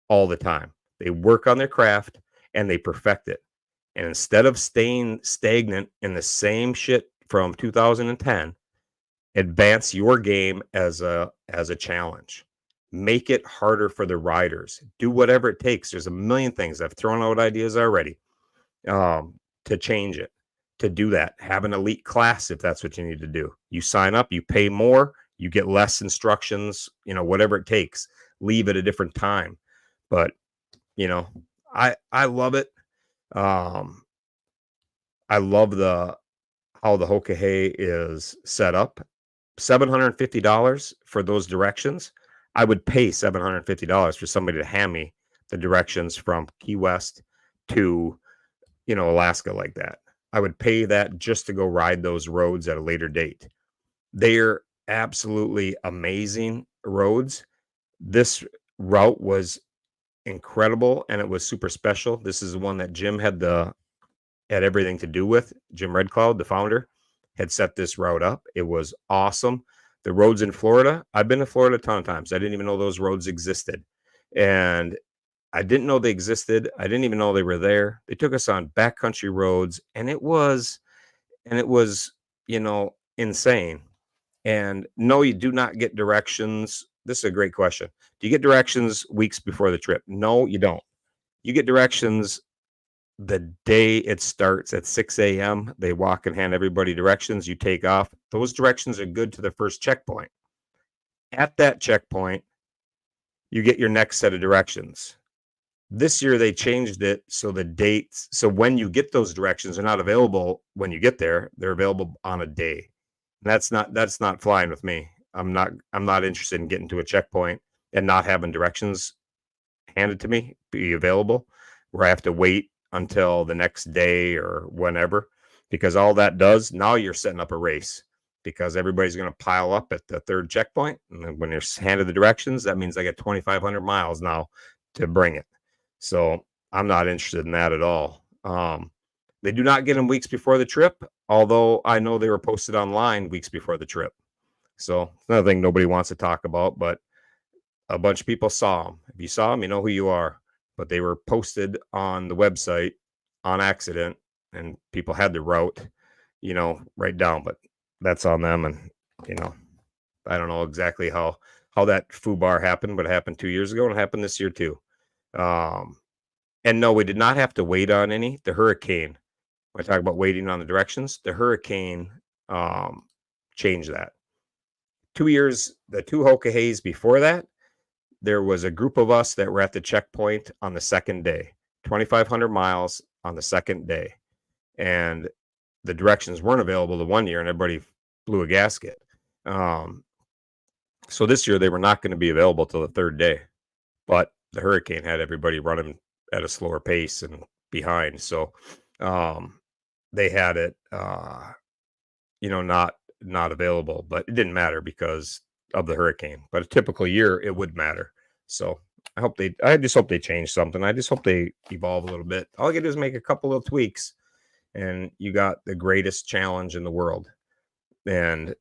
[SPEAKER 1] all the time. They work on their craft and they perfect it. And instead of staying stagnant in the same shit from 2010, advance your game as a challenge. Make it harder for the riders. Do whatever it takes. There's a million things. I've thrown out ideas already to change it, to do that. Have an elite class if that's what you need to do. You sign up, you pay more, you get less instructions, whatever it takes. Leave at a different time. But, I love it. Um, I love how the Hoka Hey is set up. $750 for those directions. I would pay $750 for somebody to hand me the directions from Key West to Alaska like that. I would pay that just to go ride those roads at a later date. They're absolutely amazing roads. This route was incredible and it was super special. This is the one that Jim had everything to do with. Jim Red Cloud, the founder, had set this route up. It was awesome. The roads in Florida, I've been to Florida a ton of times. I didn't even know those roads existed. And I didn't know they existed. I didn't even know they were there. They took us on backcountry roads and it was insane. And no, you do not get directions. This is a great question. Do you get directions weeks before the trip? No, you don't. You get directions the day it starts at 6 a.m. They walk and hand everybody directions. You take off. Those directions are good to the first checkpoint. At that checkpoint, you get your next set of directions. This year they changed it so the dates, so when you get those directions, are not available when you get there. They're available on a day. That's not flying with me. I'm not interested in getting to a checkpoint and not having directions handed to me, be available, where I have to wait until the next day or whenever, because all that does, now you're setting up a race because everybody's going to pile up at the third checkpoint. And then when you're handed the directions, that means I get 2,500 miles now to bring it. So I'm not interested in that at all. They do not get them weeks before the trip, although I know they were posted online weeks before the trip. So it's another thing nobody wants to talk about, but a bunch of people saw them. If you saw them, you know who you are. But they were posted on the website on accident, and people had the route, right down. But that's on them, and I don't know exactly how that foobar happened, but it happened 2 years ago, and it happened this year too. And no, we did not have to wait on any. The hurricane. When I talk about waiting on the directions, the hurricane changed that. 2 years, the two Hoka Heys before that, there was a group of us that were at the checkpoint on the second day, 2,500 miles on the second day. And the directions weren't available the one year, and everybody blew a gasket. So this year they were not going to be available till the third day. But the hurricane had everybody running at a slower pace and behind. So they had it, not available, but it didn't matter because of the hurricane. But a typical year, it would matter. So I just hope they change something. I just hope they evolve a little bit. All I can do is make a couple of tweaks, and you got the greatest challenge in the world. And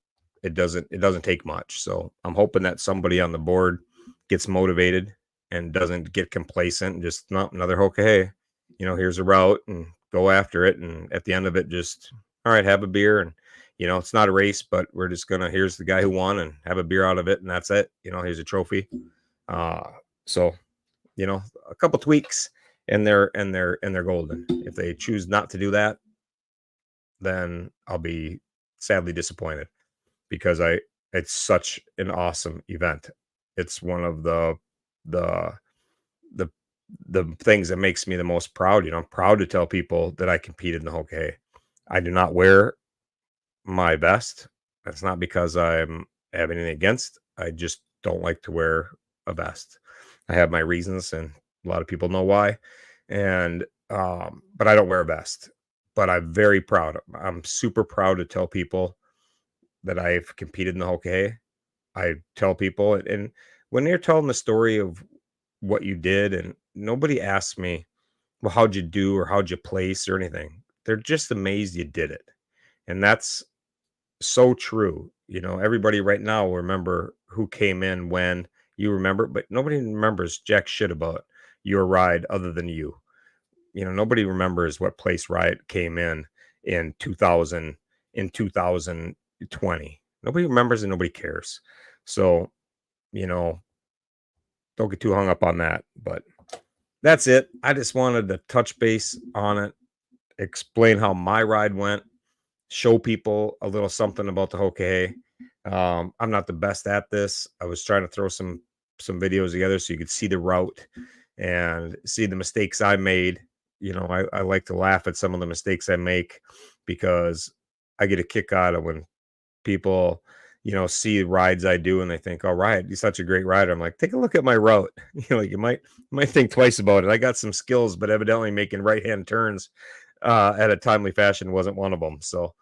[SPEAKER 1] it doesn't take much. So I'm hoping that somebody on the board gets motivated and doesn't get complacent and just another Hoka Hey. Here's a route and go after it. And at the end of it, just all right, have a beer. And it's not a race, but we're just here's the guy who won and have a beer out of it, and that's it. Here's a trophy. So a couple tweaks, and they're golden. If they choose not to do that, then I'll be sadly disappointed because I it's such an awesome event. It's one of the the the things that makes me the most proud. I'm proud to tell people that I competed in the Hoka Hey. I do not wear my vest. That's not because I'm have anything against. I just don't like to wear a vest. I have my reasons, and a lot of people know why. And but I don't wear a vest. But I'm very proud. I'm super proud to tell people that I've competed in the Hoka Hey. I tell people, and when they're telling the story of what you did, and nobody asks me, well, how'd you do or how'd you place or anything? They're just amazed you did it. And that's so true. Everybody right now will remember who came in when you remember, but nobody remembers jack shit about your ride other than you. Nobody remembers what place ride came in 2000 in 2020. Nobody remembers and nobody cares. So, you know, don't get too hung up on that. But that's it. I just wanted to touch base on it, explain how my ride went, show people a little something about the Hoka Hey. I'm not the best at this. I was trying to throw some videos together so you could see the route and see the mistakes I made. I like to laugh at some of the mistakes I make because I get a kick out of when people, see rides I do and they think, "All right, you're such a great rider." I'm like, take a look at my route. Like you might think twice about it. I got some skills, but evidently making right hand turns at a timely fashion wasn't one of them. So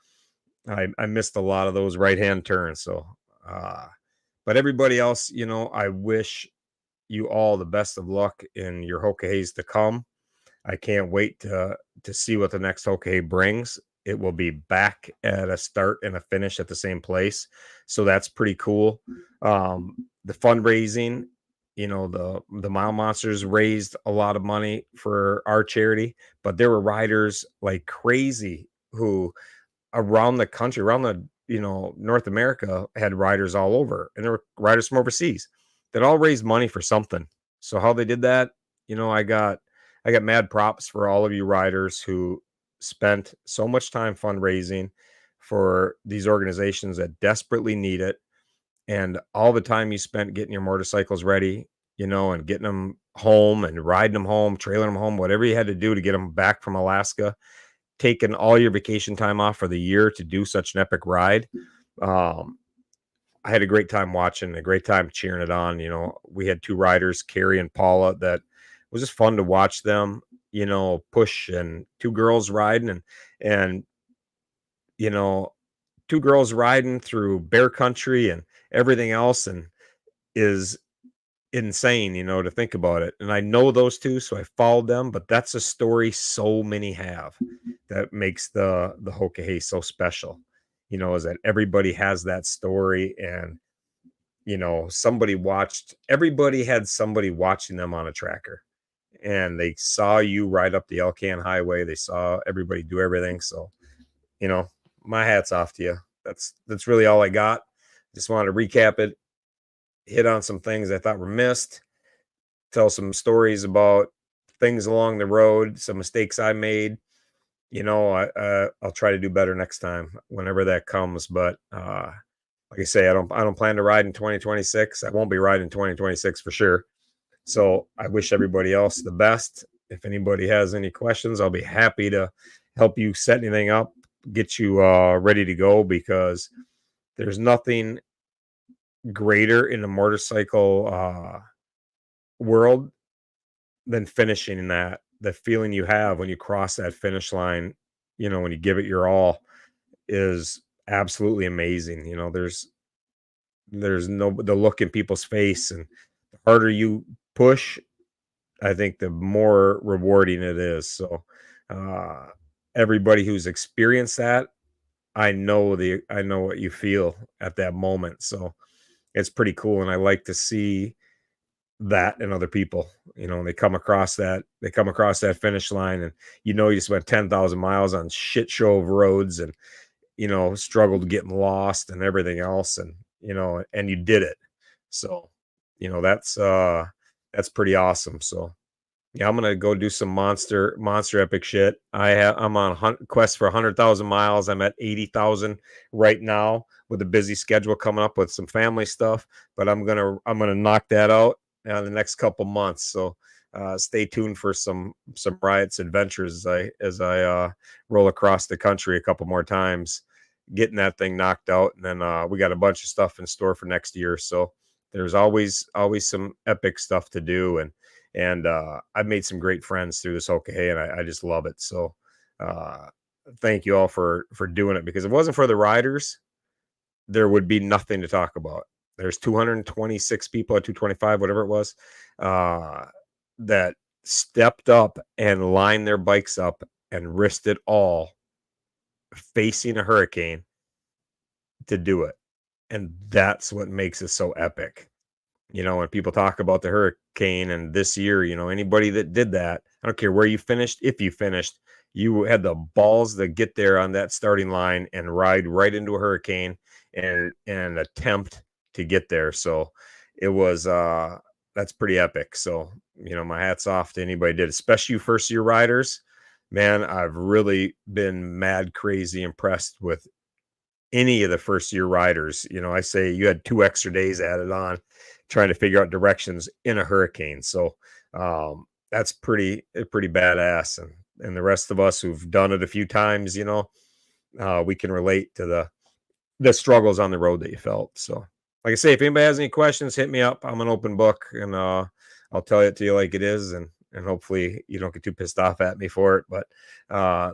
[SPEAKER 1] I missed a lot of those right hand turns. So, uh, but everybody else, I wish you all the best of luck in your Hoka Heys to come. I can't wait to see what the next Hoka Hey brings. It will be back at a start and a finish at the same place, so that's pretty cool. The fundraising, the Mile Monsters raised a lot of money for our charity, but there were riders like crazy who around the country, around the North America, had riders all over, and there were riders from overseas that all raised money for something. So how they did that, I got mad props for all of you riders who spent so much time fundraising for these organizations that desperately need it, and all the time you spent getting your motorcycles ready, and getting them home and riding them home, trailing them home, whatever you had to do to get them back from Alaska, taking all your vacation time off for the year to do such an epic ride. Um, I had a great time watching, a great time cheering it on. We had two riders, Carrie and Paula, that was just fun to watch them, push, and two girls riding and you know, two girls riding through bear country and everything else, and is insane, to think about it. And I know those two, so I followed them, but that's a story so many have that makes the Hoka Hey so special. Is that everybody has that story, and everybody had somebody watching them on a tracker, and they saw you ride up the Alcan highway. They saw everybody do everything. So, you know, my hat's off to you. That's really all I got. Just wanted to recap it, hit on some things I thought were missed, tell some stories about things along the road, some mistakes I made. I'll try to do better next time whenever that comes. But like I say, I don't plan to ride in 2026. I won't be riding 2026 for sure. So I wish everybody else the best. If anybody has any questions, I'll be happy to help you set anything up, get you ready to go, because there's nothing greater in the motorcycle world than finishing that. The feeling you have when you cross that finish line, when you give it your all, is absolutely amazing. There's no the look in people's face, and the harder you push, I think the more rewarding it is. So uh everybody who's experienced that, I know what you feel at that moment. So it's pretty cool, and I like to see that in other people. They come across that finish line, and you spent 10,000 miles on shit show of roads, and struggled getting lost and everything else, and you did it. So, that's that's pretty awesome. So yeah, I'm gonna go do some monster epic shit. I'm on quest for 100,000 miles. I'm at 80,000 right now with a busy schedule coming up with some family stuff. But I'm gonna knock that out in the next couple months. So stay tuned for some riots adventures as I roll across the country a couple more times, getting that thing knocked out. And then we got a bunch of stuff in store for next year. So there's always some epic stuff to do. And I've made some great friends through this Hoka Hey, and I just love it. So uh, thank you all for doing it, because if it wasn't for the riders, there would be nothing to talk about. There's 226 people at 225, whatever it was, uh, that stepped up and lined their bikes up and risked it all facing a hurricane to do it. And that's what makes it so epic. When people talk about the hurricane and this year, anybody that did that, I don't care where you finished, if you finished, you had the balls to get there on that starting line and ride right into a hurricane and attempt to get there. So it was that's pretty epic. So, my hat's off to anybody did, especially you first year riders. Man, I've really been mad crazy impressed with any of the first year riders. I say you had 2 extra days added on trying to figure out directions in a hurricane. So that's pretty badass. And the rest of us who've done it a few times, we can relate to the struggles on the road that you felt. So like I say, if anybody has any questions, hit me up. I'm an open book, and I'll tell it to you like it is, and hopefully you don't get too pissed off at me for it. But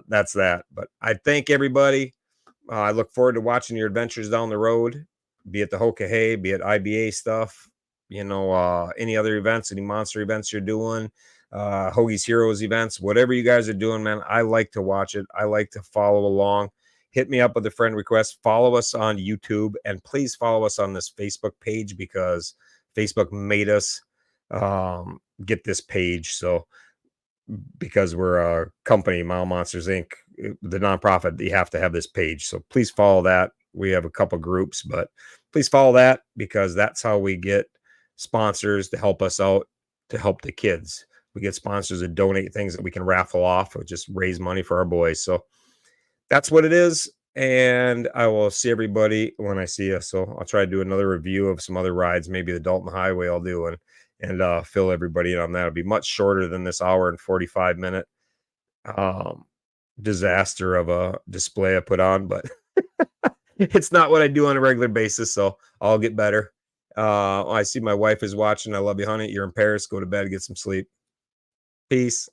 [SPEAKER 1] that's that. But I thank everybody. I look forward to watching your adventures down the road, be it the Hoka Hey, be it IBA stuff, any other events, any monster events you're doing, Hoagie's Heroes events, whatever you guys are doing, man. I like to watch it. I like to follow along. Hit me up with a friend request. Follow us on YouTube, and please follow us on this Facebook page, because Facebook made us get this page. So because we're a company, Mile Monsters Inc., the nonprofit, you have to have this page. So please follow that. We have a couple groups, but please follow that, because that's how we get sponsors to help us out, to help the kids. We get sponsors that donate things that we can raffle off or just raise money for our boys. So that's what it is. And I will see everybody when I see you. So I'll try to do another review of some other rides, maybe the Dalton Highway I'll do, and fill everybody in on that. It'll be much shorter than this hour and 45-minute disaster of a display I put on, but it's not what I do on a regular basis, so I'll get better. I see my wife is watching. I love you, honey. You're in Paris. Go to bed, get some sleep. Peace.